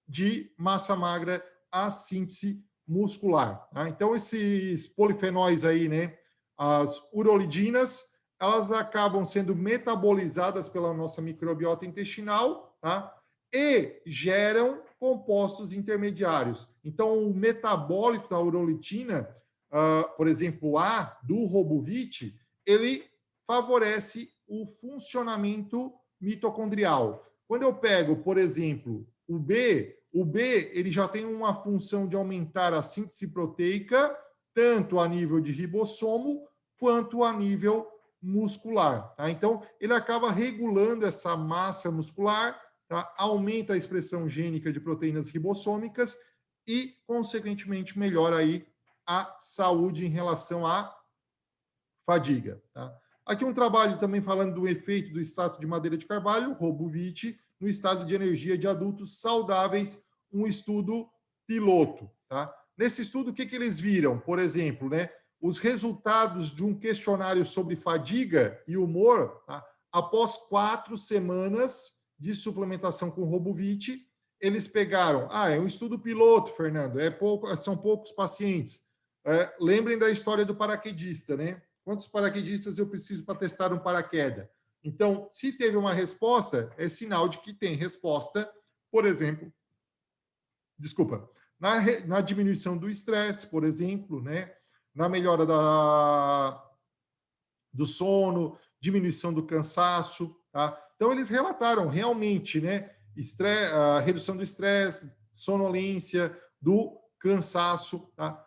de massa magra, a síntese muscular. Tá? Então, esses polifenóis aí, né, as urolidinas, elas acabam sendo metabolizadas pela nossa microbiota intestinal, tá? E geram compostos intermediários. Então, o metabólito da urolitina, por exemplo, A do Robuvit, ele favorece o funcionamento mitocondrial. Quando eu pego, por exemplo, o B ele já tem uma função de aumentar a síntese proteica, tanto a nível de ribossomo quanto a nível muscular. Tá? Então, ele acaba regulando essa massa muscular, tá? Aumenta a expressão gênica de proteínas ribossômicas e, consequentemente, melhora aí a saúde em relação à fadiga. Tá? Aqui um trabalho também falando do efeito do extrato de madeira de carvalho, Robuvit, no estado de energia de adultos saudáveis, um estudo piloto. Tá? Nesse estudo, o que eles viram? Por exemplo, né, os resultados de um questionário sobre fadiga e humor, tá? Após 4 semanas de suplementação com Robuvit, eles pegaram, é um estudo piloto, Fernando, são poucos pacientes. Lembrem da história do paraquedista, né? Quantos paraquedistas eu preciso para testar um paraquedas? Então, se teve uma resposta, é sinal de que tem resposta, por exemplo, na diminuição do estresse, por exemplo, né? Na melhora do sono, diminuição do cansaço. Tá? Então, eles relataram realmente, né? A redução do estresse, sonolência, do cansaço. Tá?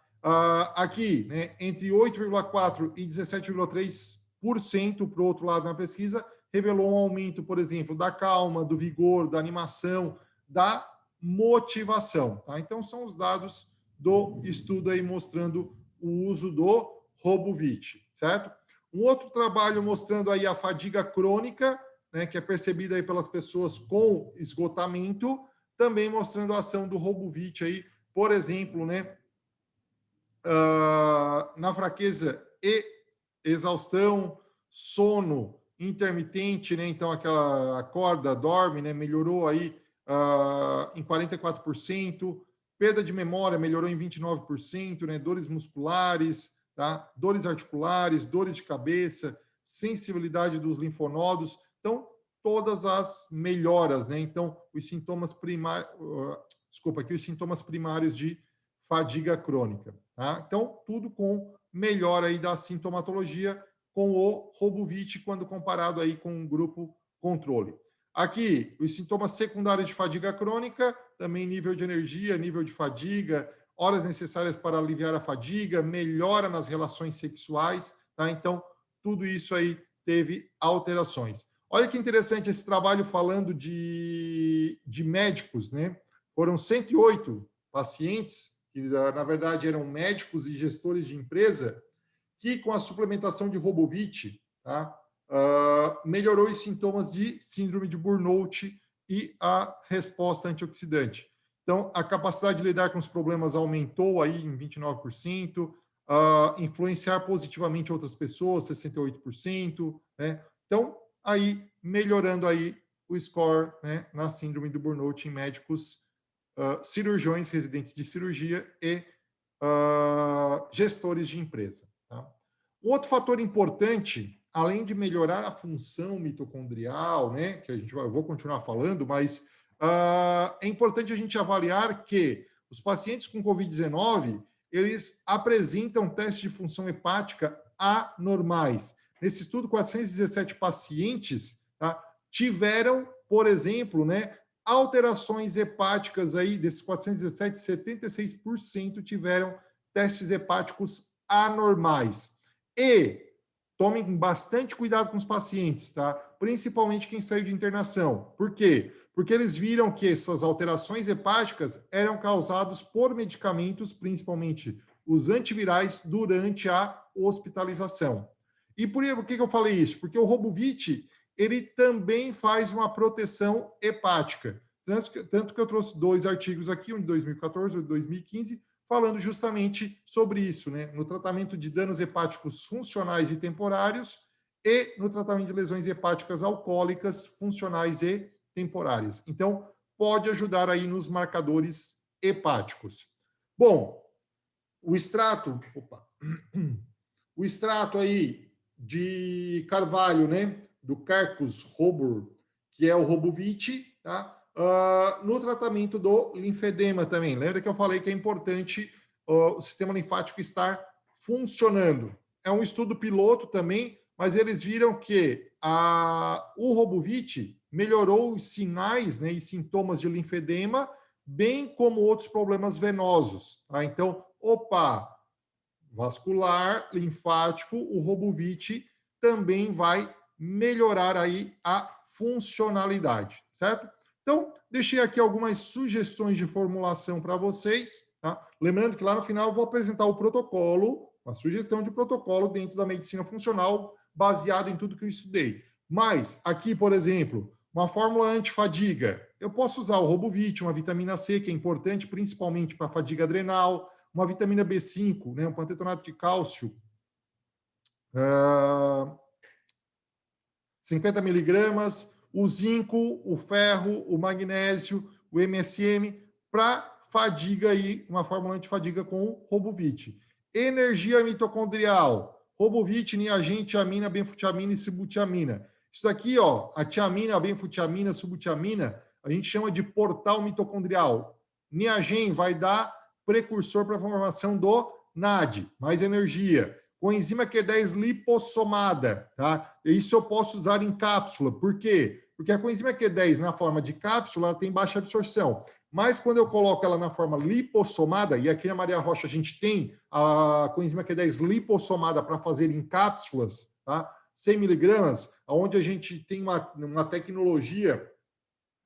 Aqui, né, entre 8,4% e 17,3% para o outro lado na pesquisa, revelou um aumento, por exemplo, da calma, do vigor, da animação, da motivação. Tá? Então, são os dados do estudo aí mostrando o uso do Robuvit, certo? Um outro trabalho mostrando aí a fadiga crônica, né, que é percebida aí pelas pessoas com esgotamento, também mostrando a ação do Robovit aí, por exemplo, né, na fraqueza e exaustão, sono intermitente, né? Então aquela acorda, dorme, né? Melhorou aí em 44%, perda de memória melhorou em 29%, né? Dores musculares, tá? Dores articulares, dores de cabeça, sensibilidade dos linfonodos. Então, todas as melhoras, né? Então, os sintomas primários, desculpa, aqui os sintomas primários de fadiga crônica, tá? Então, tudo com melhora aí da sintomatologia com o Robovit quando comparado aí com o grupo controle. Aqui, os sintomas secundários de fadiga crônica, também nível de energia, nível de fadiga, horas necessárias para aliviar a fadiga, melhora nas relações sexuais, tá? Então, tudo isso aí teve alterações. Olha que interessante esse trabalho falando de médicos, né? Foram 108 pacientes, que na verdade eram médicos e gestores de empresa, que com a suplementação de Robovit, tá, melhorou os sintomas de síndrome de burnout e a resposta antioxidante. Então, a capacidade de lidar com os problemas aumentou aí em 29%, influenciar positivamente outras pessoas, 68%, né? Então, aí melhorando aí o score, né, na síndrome do burnout em médicos, cirurgiões residentes de cirurgia e gestores de empresa. Tá? Um outro fator importante, além de melhorar a função mitocondrial, né, que eu vou continuar falando, mas é importante a gente avaliar que os pacientes com Covid-19, eles apresentam testes de função hepática anormais. Nesse estudo, 417 pacientes, tá, tiveram, por exemplo, né, alterações hepáticas aí, desses 417, 76% tiveram testes hepáticos anormais. E tomem bastante cuidado com os pacientes, tá? Principalmente quem saiu de internação. Por quê? Porque eles viram que essas alterações hepáticas eram causadas por medicamentos, principalmente os antivirais, durante a hospitalização. E por que eu falei isso? Porque o Robovit, ele também faz uma proteção hepática. Tanto que eu trouxe 2 artigos aqui, um de 2014 e um de 2015, falando justamente sobre isso, né? No tratamento de danos hepáticos funcionais e temporários e no tratamento de lesões hepáticas alcoólicas funcionais e temporárias. Então, pode ajudar aí nos marcadores hepáticos. Bom, o extrato aí de carvalho, né, do Carcus robur, que é o Robovit, tá? No tratamento do linfedema também. Lembra que eu falei que é importante o sistema linfático estar funcionando. É um estudo piloto também, mas eles viram que o Robovit melhorou os sinais, né, e sintomas de linfedema, bem como outros problemas venosos. Tá? Então, vascular, linfático, o Robovit também vai melhorar aí a funcionalidade, certo? Então, deixei aqui algumas sugestões de formulação para vocês, tá? Lembrando que lá no final eu vou apresentar o protocolo, uma sugestão de protocolo dentro da medicina funcional, baseado em tudo que eu estudei. Mas, aqui, por exemplo, uma fórmula antifadiga. Eu posso usar o Robovit, uma vitamina C, que é importante principalmente para a fadiga adrenal, uma vitamina B5, né, um pantetonato de cálcio, 50 miligramas, o zinco, o ferro, o magnésio, o MSM, para fadiga aí, uma fórmula antifadiga com o Robovit. Energia mitocondrial, Robovit, niagem, tiamina, benfutiamina e sibutiamina. Isso daqui, ó, a tiamina, a benfutiamina, subutiamina, a gente chama de portal mitocondrial. Niagem vai dar precursor para a formação do NAD, mais energia. Coenzima Q10 lipossomada, tá? Isso eu posso usar em cápsula. Por quê? Porque a coenzima Q10 na forma de cápsula ela tem baixa absorção. Mas quando eu coloco ela na forma lipossomada, e aqui na Maria Rocha a gente tem a coenzima Q10 lipossomada para fazer em cápsulas, tá? 100 miligramas, onde a gente tem uma tecnologia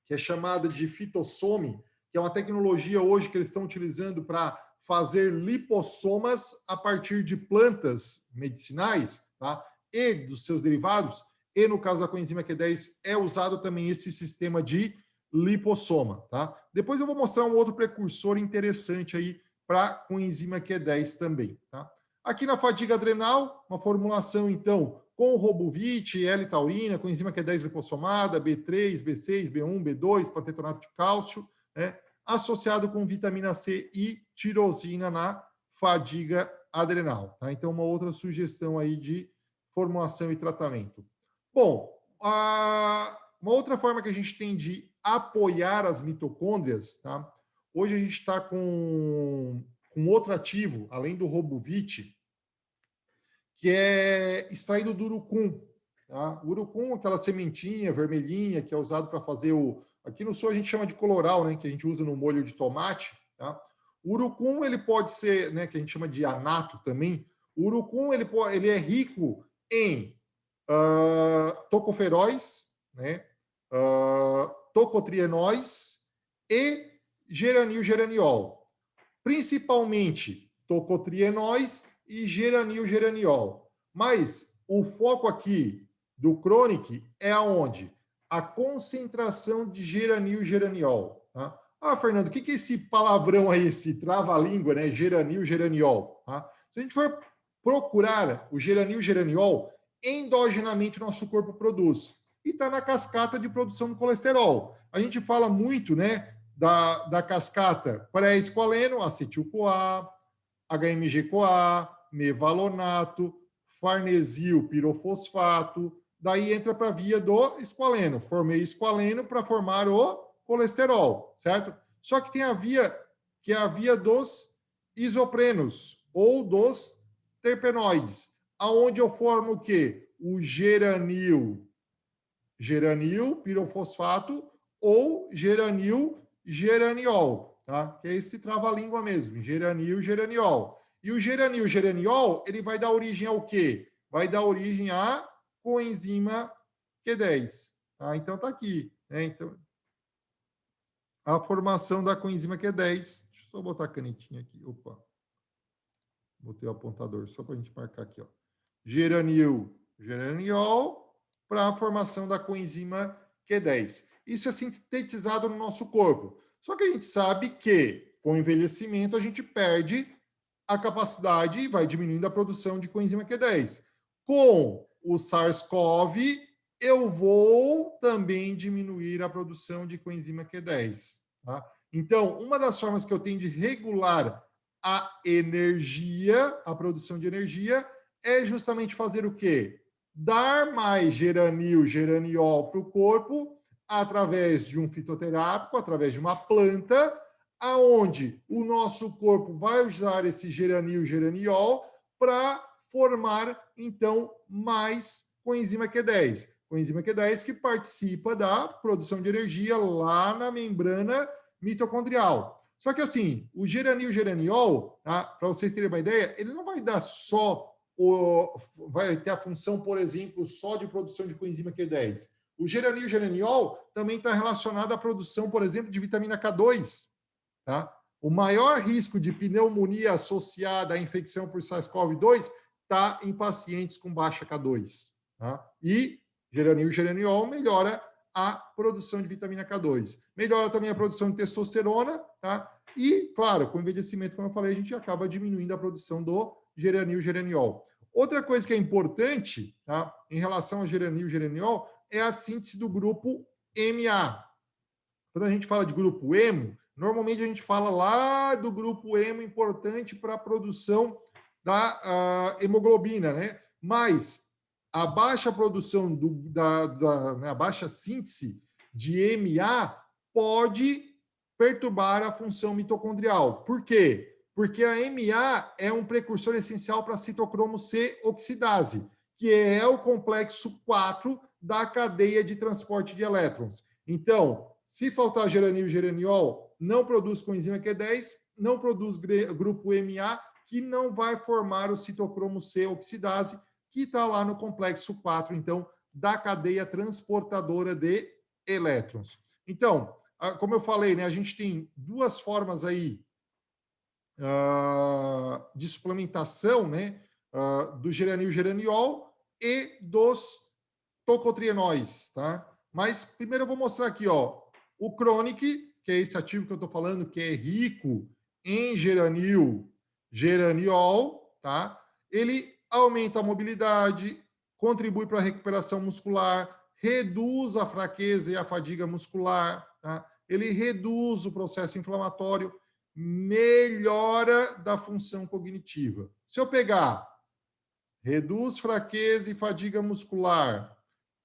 que é chamada de fitossome, que é uma tecnologia hoje que eles estão utilizando para fazer lipossomas a partir de plantas medicinais, tá? E dos seus derivados. e no caso da coenzima Q10 é usado também esse sistema de lipossoma, tá? Depois eu vou mostrar um outro precursor interessante aí para coenzima Q10 também, tá? Aqui na fadiga adrenal, uma formulação então com Robuvit, L-taurina, coenzima Q10 lipossomada, B3, B6, B1, B2, pantetonato de cálcio, né? Associado com vitamina C e tirosina na fadiga adrenal, tá? Então uma outra sugestão aí de formulação e tratamento. Bom, uma outra forma que a gente tem de apoiar as mitocôndrias, tá? Hoje a gente está com outro ativo, além do Robuvit, que é extraído do urucum. Tá? O urucum, aquela sementinha vermelhinha que é usado para fazer o... Aqui no sul a gente chama de coloral, né? Que a gente usa no molho de tomate. Tá? O urucum, ele pode ser, né? Que a gente chama de anato também. O urucum, ele é rico em tocoferóis, né? Tocotrienóis e geranil-geraniol. Principalmente tocotrienóis e geranil-geraniol. Mas o foco aqui do Chronic é aonde? A concentração de geranil-geraniol. Tá? Ah, Fernando, o que é esse palavrão aí, esse trava-língua, né? Geranil-geraniol. Tá? Se a gente for procurar o geranil-geraniol, endogenamente o nosso corpo produz. E está na cascata de produção do colesterol. A gente fala muito, né, da cascata pré-esqualeno, acetil-CoA, HMG-CoA, mevalonato, farnesil, pirofosfato. Daí entra para a via do esqualeno. Formei esqualeno para formar o colesterol, certo? Só que tem a via que é a via dos isoprenos ou dos terpenoides, aonde eu formo o quê? O geranil, pirofosfato ou geraniol, tá? Que é esse trava-língua mesmo, geraniol. E o geraniol, ele vai dar origem ao quê? Vai dar origem à coenzima Q10, tá? Então tá aqui, né? Então, a formação da coenzima Q10. Deixa eu só botar a canetinha aqui. Opa. Botei o apontador só para a gente marcar aqui, ó. Geraniol para a formação da coenzima Q10. Isso é sintetizado no nosso corpo. Só que a gente sabe que com o envelhecimento a gente perde a capacidade e vai diminuindo a produção de coenzima Q10. Com o SARS-CoV, eu vou também diminuir a produção de coenzima Q10. Tá? Então, uma das formas que eu tenho de regular a energia, a produção de energia, é justamente fazer o quê? Dar mais geraniol para o corpo através de um fitoterápico, através de uma planta, aonde o nosso corpo vai usar esse geraniol para formar, então, mais coenzima Q10. Coenzima Q10 que participa da produção de energia lá na membrana mitocondrial. Só que assim, o geraniol, tá? Para vocês terem uma ideia, ele não vai dar só vai ter a função, por exemplo, só de produção de coenzima Q10. O geraniol também está relacionado à produção, por exemplo, de vitamina K2. Tá? O maior risco de pneumonia associada à infecção por SARS-CoV-2 está em pacientes com baixa K2. Tá? E geraniol melhora a produção de vitamina K2. Melhora também a produção de testosterona, tá? E, claro, com o envelhecimento, como eu falei, a gente acaba diminuindo a produção do geraniol. Outra coisa que é importante, tá? Em relação ao geraniol, é a síntese do grupo MA. Quando a gente fala de grupo hemo, normalmente a gente fala lá do grupo hemo importante para a produção da hemoglobina, né? Mas a baixa produção né, a baixa síntese de MA pode perturbar a função mitocondrial. Por quê? Porque a MA é um precursor essencial para a citocromo C oxidase, que é o complexo 4 da cadeia de transporte de elétrons. Então, se faltar geraniol, não produz coenzima Q10, não produz grupo MA, que não vai formar o citocromo C oxidase, que está lá no complexo 4, então, da cadeia transportadora de elétrons. Então, como eu falei, né, a gente tem duas formas aí de suplementação, né, do geraniol e dos tocotrienóis, tá? Mas primeiro eu vou mostrar aqui, ó, o Chronic, que é esse ativo que eu estou falando, que é rico em geraniol, tá? Ele aumenta a mobilidade, contribui para a recuperação muscular, reduz a fraqueza e a fadiga muscular, tá? Ele reduz o processo inflamatório, melhora da função cognitiva. Se eu pegar reduz fraqueza e fadiga muscular,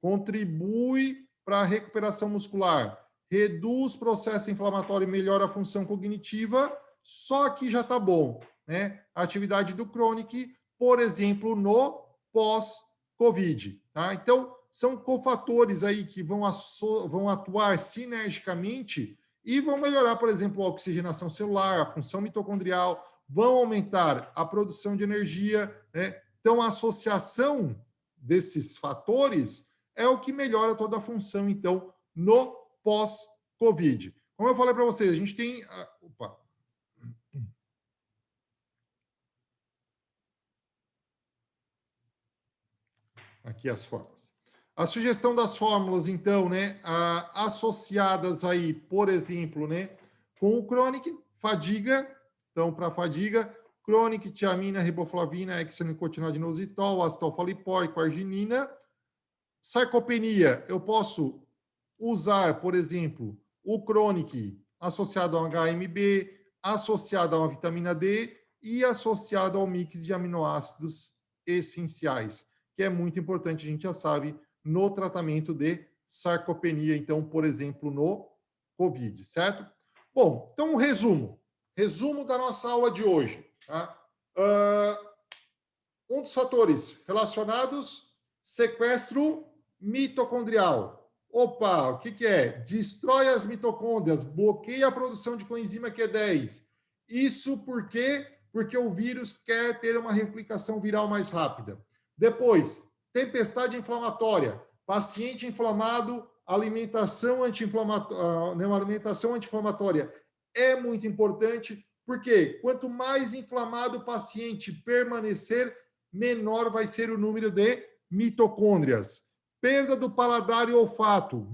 contribui para a recuperação muscular, reduz processo inflamatório e melhora a função cognitiva, só que já está bom, né? A atividade do Chronic, por exemplo, no pós-Covid, tá? Então, são cofatores aí que vão atuar sinergicamente e vão melhorar, por exemplo, a oxigenação celular, a função mitocondrial, vão aumentar a produção de energia, né? Então, a associação desses fatores é o que melhora toda a função, então, no pós-Covid. Como eu falei para vocês, a gente tem... Aqui as fórmulas. A sugestão das fórmulas, então, né, associadas aí, por exemplo, né, com o Chronic, fadiga. Então, para fadiga, Chronic, tiamina, riboflavina, hexanicotinadinositol, acetolfalipóico, arginina. Sarcopenia, eu posso usar, por exemplo, o Chronic associado ao HMB, associado a uma vitamina D e associado ao mix de aminoácidos essenciais, que é muito importante, a gente já sabe, no tratamento de sarcopenia, então, por exemplo, no COVID, certo? Bom, então, resumo da nossa aula de hoje, tá? Um dos fatores relacionados, sequestro mitocondrial. Opa, o que é? Destrói as mitocôndrias, bloqueia a produção de coenzima Q10. Isso por quê? Porque o vírus quer ter uma replicação viral mais rápida. Depois, tempestade inflamatória. Paciente inflamado, alimentação anti-inflamatória é muito importante, porque quanto mais inflamado o paciente permanecer, menor vai ser o número de mitocôndrias. Perda do paladar e olfato.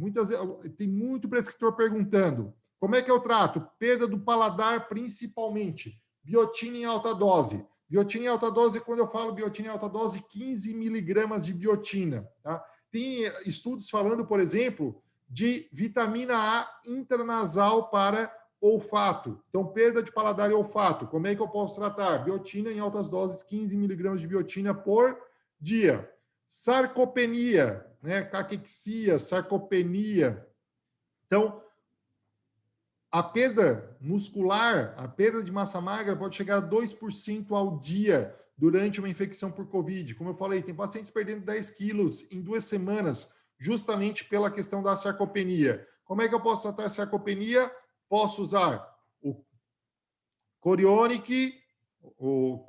Tem muito prescritor perguntando. Como é que eu trato? Perda do paladar, principalmente. Biotina em alta dose. Biotina em alta dose, quando eu falo biotina em alta dose, 15 miligramas de biotina. Tá? Tem estudos falando, por exemplo, de vitamina A intranasal para olfato. Então, perda de paladar e olfato. Como é que eu posso tratar? Biotina em altas doses, 15 miligramas de biotina por dia. Sarcopenia, né? Caquexia, sarcopenia. Então, a perda muscular, a perda de massa magra pode chegar a 2% ao dia durante uma infecção por Covid. Como eu falei, tem pacientes perdendo 10 quilos em 2 semanas, justamente pela questão da sarcopenia. Como é que eu posso tratar a sarcopenia? Posso usar o Chronic, o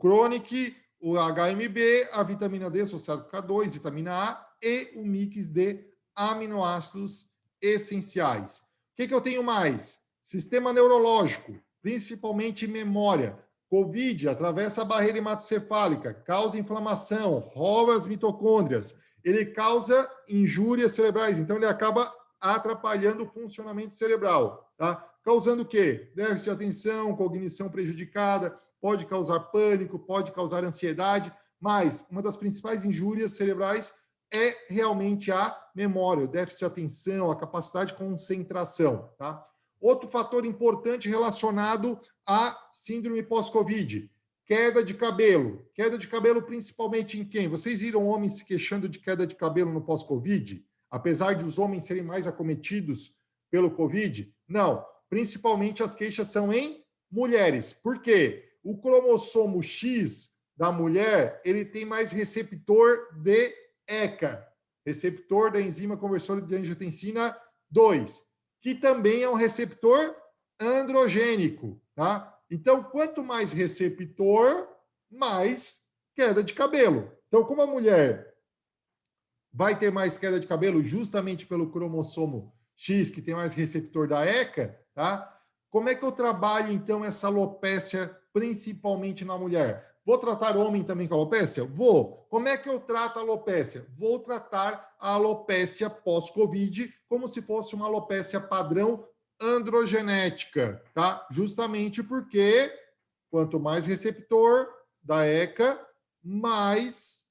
Chronic, o HMB, a vitamina D associado com K2, vitamina A e o mix de aminoácidos essenciais. O que eu tenho mais? Sistema neurológico, principalmente memória. Covid atravessa a barreira hematocefálica, causa inflamação, rouba as mitocôndrias, ele causa injúrias cerebrais, então ele acaba atrapalhando o funcionamento cerebral, tá? Causando o quê? Déficit de atenção, cognição prejudicada, pode causar pânico, pode causar ansiedade, mas uma das principais injúrias cerebrais é realmente a memória, o déficit de atenção, a capacidade de concentração, tá? Outro fator importante relacionado à síndrome pós-Covid, queda de cabelo. Queda de cabelo principalmente em quem? Vocês viram homens se queixando de queda de cabelo no pós-Covid? Apesar de os homens serem mais acometidos pelo Covid? Não. Principalmente as queixas são em mulheres. Por quê? O cromossomo X da mulher, ele tem mais receptor de ECA, receptor da enzima conversora de angiotensina 2, que também é um receptor androgênico, tá? Então, quanto mais receptor, mais queda de cabelo. Então, como a mulher vai ter mais queda de cabelo justamente pelo cromossomo X, que tem mais receptor da ECA, tá? Como é que eu trabalho, então, essa alopécia, principalmente na mulher? Vou tratar homem também com alopécia? Vou. Como é que eu trato a alopécia? Vou tratar a alopécia pós-Covid como se fosse uma alopécia padrão androgenética, tá? Justamente porque quanto mais receptor da ECA, mais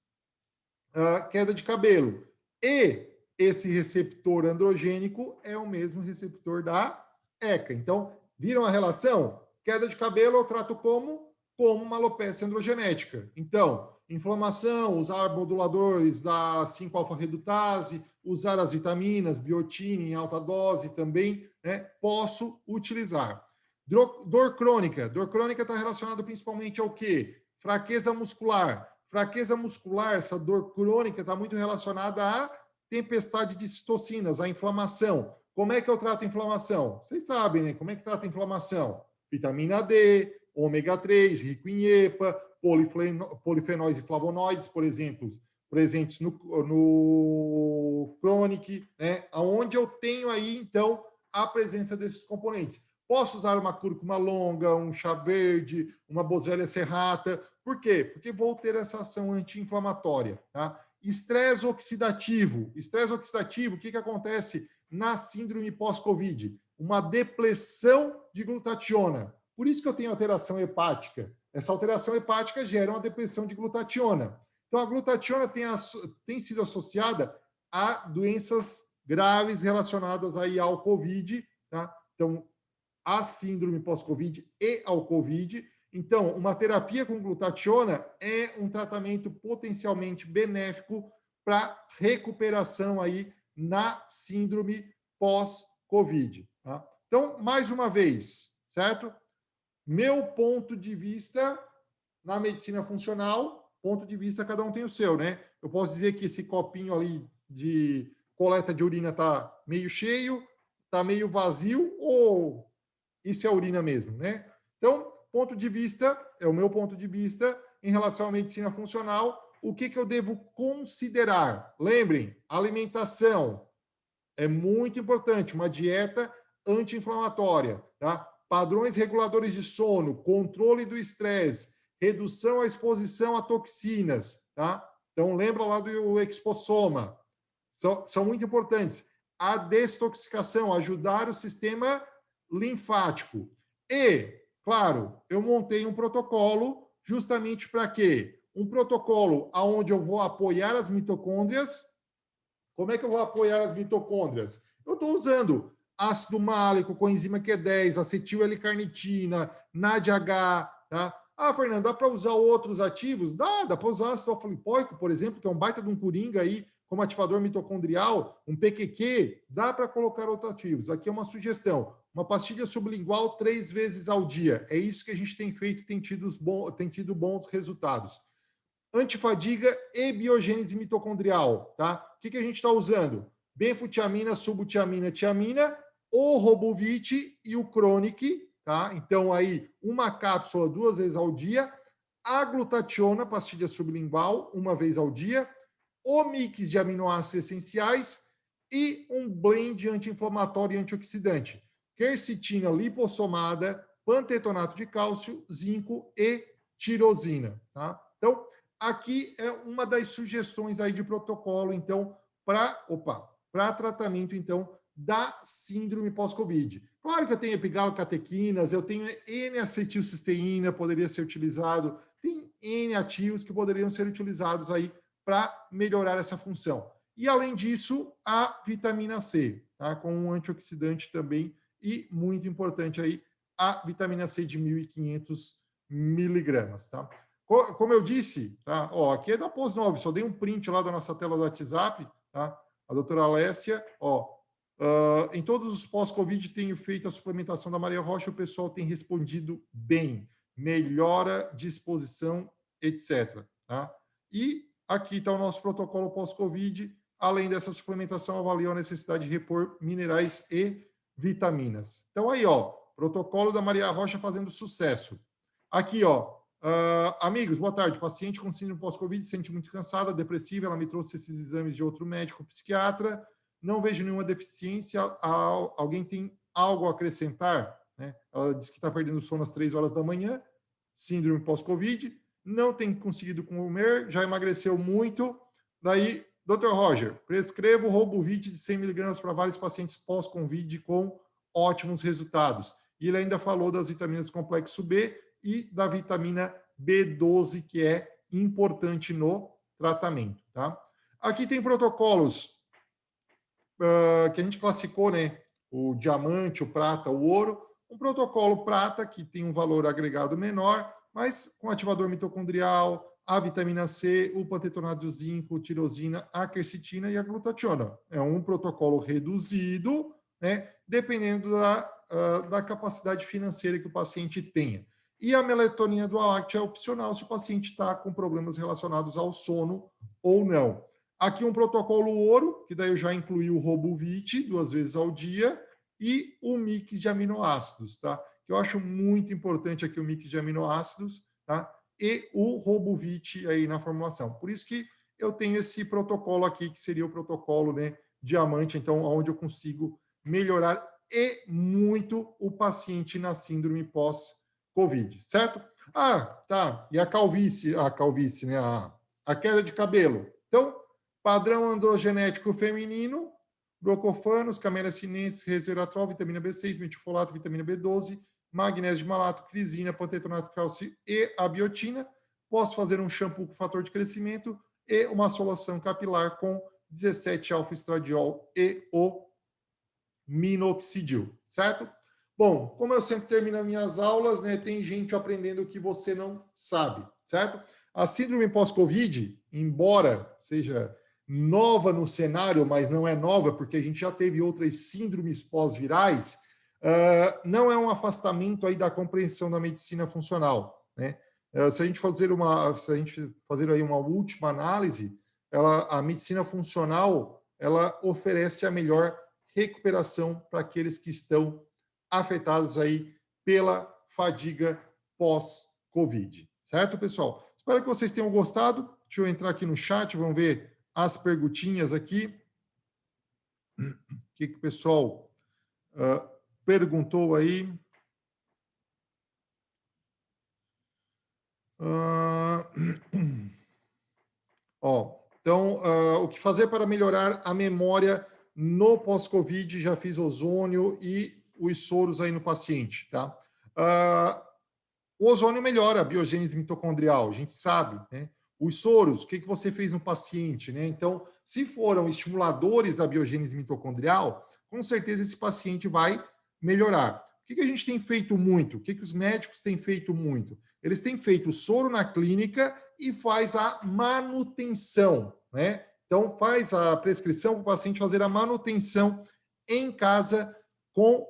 queda de cabelo. E esse receptor androgênico é o mesmo receptor da ECA. Então, viram a relação? Queda de cabelo eu trato como uma alopecia androgenética. Então, inflamação, usar moduladores da 5-alfa-redutase, usar as vitaminas, biotina em alta dose também, né? Posso utilizar. Dor crônica. Dor crônica está relacionada principalmente ao quê? Fraqueza muscular. Fraqueza muscular, essa dor crônica está muito relacionada à tempestade de citocinas, à inflamação. Como é que eu trato a inflamação? Vocês sabem, né? Como é que trata a inflamação? Vitamina D, ômega 3, rico em EPA, polifenóis e flavonoides, por exemplo, presentes no Chronic, né? Onde eu tenho aí, então, a presença desses componentes. Posso usar uma cúrcuma longa, um chá verde, uma boswellia serrata. Por quê? Porque vou ter essa ação anti-inflamatória. Tá? Estresse oxidativo. Estresse oxidativo, o que acontece na síndrome pós-Covid? Uma depressão de glutationa. Por isso que eu tenho alteração hepática. Essa alteração hepática gera uma depressão de glutationa. Então, a glutationa tem sido associada a doenças graves relacionadas aí ao Covid. Tá? Então, a síndrome pós-Covid e ao Covid. Então, uma terapia com glutationa é um tratamento potencialmente benéfico para recuperação aí na síndrome pós-Covid. Tá? Então, mais uma vez, certo? Meu ponto de vista na medicina funcional, ponto de vista, cada um tem o seu, né? Eu posso dizer que esse copinho ali de coleta de urina está meio cheio, está meio vazio, ou isso é urina mesmo, né? Então, ponto de vista, é o meu ponto de vista em relação à medicina funcional, o que eu devo considerar? Lembrem, alimentação é muito importante, uma dieta anti-inflamatória, tá? Padrões reguladores de sono, controle do estresse, redução à exposição a toxinas, tá? Então, lembra lá do exposoma. São muito importantes. A desintoxicação, ajudar o sistema linfático. E, claro, eu montei um protocolo justamente para quê? Um protocolo onde eu vou apoiar as mitocôndrias. Como é que eu vou apoiar as mitocôndrias? Eu estou usando ácido málico, coenzima Q10, acetil L-carnitina, NADH, tá? Ah, Fernando, dá para usar outros ativos? Dá para usar ácido alfa-lipoico, por exemplo, que é um baita de um coringa aí, como ativador mitocondrial, um PQQ, dá para colocar outros ativos. Aqui é uma sugestão, uma pastilha sublingual 3 vezes ao dia. É isso que a gente tem feito, tem tido bons resultados. Antifadiga e biogênese mitocondrial, tá? O que a gente está usando? Benfutiamina, subutiamina, tiamina, o Robovit e o Chronic, tá? Então, aí, uma cápsula 2 vezes ao dia, a glutationa, pastilha sublingual, 1 vez ao dia, o mix de aminoácidos essenciais e um blend anti-inflamatório e antioxidante. Quercetina lipossomada, pantetonato de cálcio, zinco e tirosina, tá? Então, aqui é uma das sugestões aí de protocolo, então, para tratamento, então, da síndrome pós-Covid. Claro que eu tenho epigalocatequinas, eu tenho N-acetilcisteína, poderia ser utilizado, tem N ativos que poderiam ser utilizados aí para melhorar essa função. E, além disso, a vitamina C, tá? Com um antioxidante também, e, muito importante aí, a vitamina C de 1.500 miligramas, tá? Como eu disse, tá? Ó, aqui é da Pós9, só dei um print lá da nossa tela do WhatsApp, tá? A doutora Alessia, ó, em todos os pós-Covid tenho feito a suplementação da Maria Rocha, o pessoal tem respondido bem, melhora disposição, etc. Tá? E aqui está o nosso protocolo pós-Covid, além dessa suplementação, avaliou a necessidade de repor minerais e vitaminas. Então aí, ó, protocolo da Maria Rocha fazendo sucesso. Aqui, ó, amigos, boa tarde. Paciente com síndrome pós-Covid se sente muito cansada, depressiva. Ela me trouxe esses exames de outro médico psiquiatra. Não vejo nenhuma deficiência. Alguém tem algo a acrescentar? Né? Ela disse que está perdendo sono às 3 horas da manhã, síndrome pós-Covid. não tem conseguido comer, já emagreceu muito. Daí, Dr. Roger, prescrevo o Robuvit de 100 mg para vários pacientes pós-Covid com ótimos resultados. E ele ainda falou das vitaminas do complexo B e da vitamina B12, que é importante no tratamento, tá? Aqui tem protocolos que a gente classificou, né? O diamante, o prata, o ouro. Um protocolo prata, que tem um valor agregado menor, mas com ativador mitocondrial, a vitamina C, o pantetonato de zinco, tirosina, a quercetina e a glutationa. É um protocolo reduzido, né? Dependendo da capacidade financeira que o paciente tenha. E a melatonina do láctea é opcional se o paciente está com problemas relacionados ao sono ou não. Aqui um protocolo ouro, que daí eu já incluí o Robuvit 2 vezes ao dia, e o mix de aminoácidos, tá? Que eu acho muito importante aqui o mix de aminoácidos, tá? E o Robuvit aí na formulação. Por isso que eu tenho esse protocolo aqui, que seria o protocolo, né, diamante, então, onde eu consigo melhorar e muito o paciente na síndrome pós-Covid, certo? Ah, tá. E a calvície, né? A queda de cabelo. Então, padrão androgenético feminino, brocofanos, camélia sinensis, resveratrol, vitamina B6, metilfolato, vitamina B12, magnésio de malato, crisina, pantetonato de cálcio e a biotina. Posso fazer um shampoo com fator de crescimento e uma solução capilar com 17-alfa-estradiol e o minoxidil, certo? Bom, como eu sempre termino as minhas aulas, né, tem gente aprendendo o que você não sabe, certo? A síndrome pós-Covid, embora seja nova no cenário, mas não é nova, porque a gente já teve outras síndromes pós-virais, não é um afastamento aí da compreensão da medicina funcional, né? Se a gente fazer aí uma última análise, a medicina funcional, ela oferece a melhor recuperação para aqueles que estão afetados aí pela fadiga pós-Covid, certo, pessoal? Espero que vocês tenham gostado. Deixa eu entrar aqui no chat, vamos ver as perguntinhas aqui. O que o pessoal perguntou aí? Então, o que fazer para melhorar a memória no pós-Covid? Já fiz ozônio e os soros aí no paciente, tá? O ozônio melhora a biogênese mitocondrial, a gente sabe, né? Os soros, o que você fez no paciente, né? Então, se foram estimuladores da biogênese mitocondrial, com certeza esse paciente vai melhorar. O que a gente tem feito muito? O que os médicos têm feito muito? Eles têm feito soro na clínica e faz a manutenção, né? Então, faz a prescrição para o paciente fazer a manutenção em casa com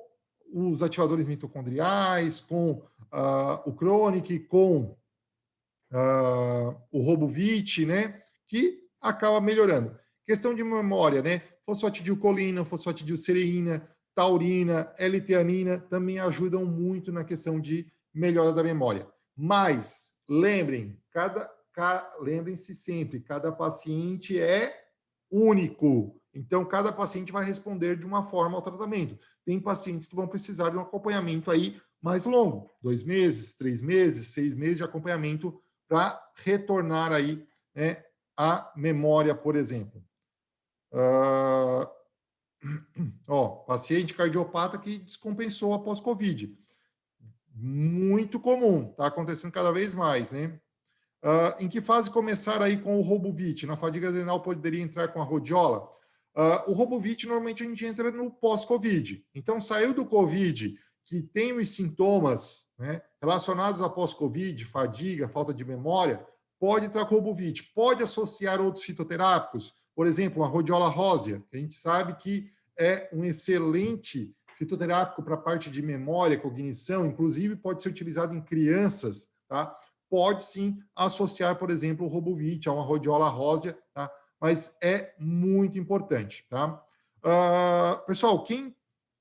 os ativadores mitocondriais, com o Chronic, com o Robuvit, né? Que acaba melhorando. Questão de memória, né? Fosfatidilcolina, fosfatidilcereína, taurina, L-teanina também ajudam muito na questão de melhora da memória. Mas lembrem-se sempre, cada paciente é único. Então, cada paciente vai responder de uma forma ao tratamento. Tem pacientes que vão precisar de um acompanhamento aí mais longo, 2 meses, 3 meses, 6 meses de acompanhamento para retornar aí, né, a memória, por exemplo. Paciente cardiopata que descompensou após Covid. Muito comum, está acontecendo cada vez mais, né? Em que fase começar aí com o Robuvit? Na fadiga adrenal poderia entrar com a rodiola? O Robuvit, normalmente, a gente entra no pós-Covid. Então, saiu do Covid, que tem os sintomas, né, relacionados a pós-Covid, fadiga, falta de memória, pode entrar com o Robuvit. Pode associar outros fitoterápicos, por exemplo, a rodiola rósea, que a gente sabe que é um excelente fitoterápico para a parte de memória, cognição, inclusive pode ser utilizado em crianças, tá? Pode sim associar, por exemplo, o Robuvit a uma rodiola rósea, tá? Mas é muito importante, tá? Pessoal, quem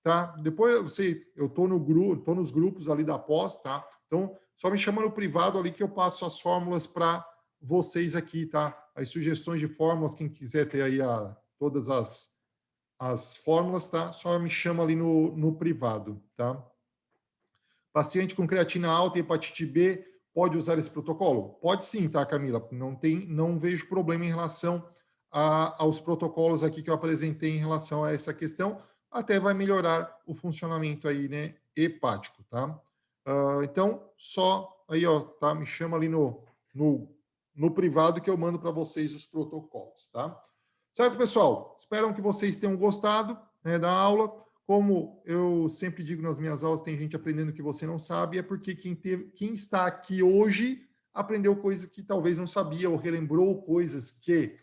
tá? Depois eu tô no grupo, tô nos grupos ali da pós, tá? Então, só me chama no privado ali que eu passo as fórmulas para vocês aqui, tá? As sugestões de fórmulas, quem quiser ter aí todas as fórmulas, tá? Só me chama ali no privado, tá? Paciente com creatina alta e hepatite B pode usar esse protocolo? Pode sim, tá, Camila? Não vejo problema em relação aos protocolos aqui que eu apresentei em relação a essa questão, até vai melhorar o funcionamento aí, né, hepático, tá? Então, só aí, ó, tá? Me chama ali no privado que eu mando para vocês os protocolos, tá? Certo, pessoal? Espero que vocês tenham gostado, né, da aula. Como eu sempre digo nas minhas aulas, tem gente aprendendo que você não sabe, é porque quem está aqui hoje aprendeu coisas que talvez não sabia ou relembrou coisas que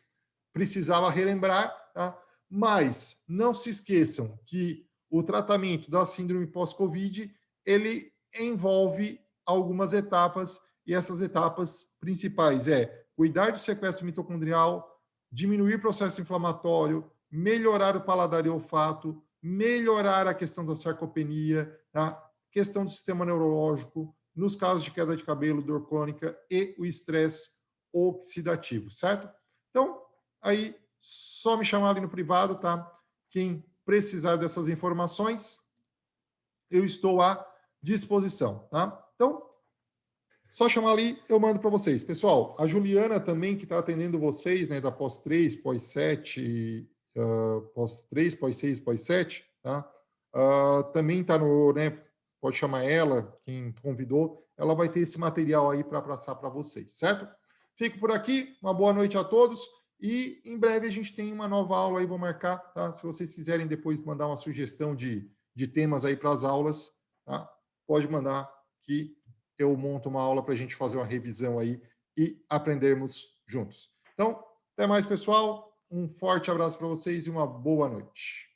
precisava relembrar, tá? Mas não se esqueçam que o tratamento da síndrome pós-Covid, ele envolve algumas etapas, e essas etapas principais é cuidar do sequestro mitocondrial, diminuir o processo inflamatório, melhorar o paladar e olfato, melhorar a questão da sarcopenia, tá? Questão do sistema neurológico, nos casos de queda de cabelo, dor crônica e o estresse oxidativo, certo? Então, aí só me chamar ali no privado, tá? Quem precisar dessas informações, eu estou à disposição, tá? Então, só chamar ali, eu mando para vocês. Pessoal, a Juliana também, que está atendendo vocês, né, da pós-3, pós-7, pós-3, pós-6, pós-7, tá? Também está no, né, pode chamar ela, quem convidou, ela vai ter esse material aí para passar para vocês, certo? Fico por aqui, uma boa noite a todos e em breve a gente tem uma nova aula aí, vou marcar, tá? Se vocês quiserem depois mandar uma sugestão de temas aí para as aulas, tá? Pode mandar que eu monto uma aula para a gente fazer uma revisão aí e aprendermos juntos. Então, até mais, pessoal. Um forte abraço para vocês e uma boa noite.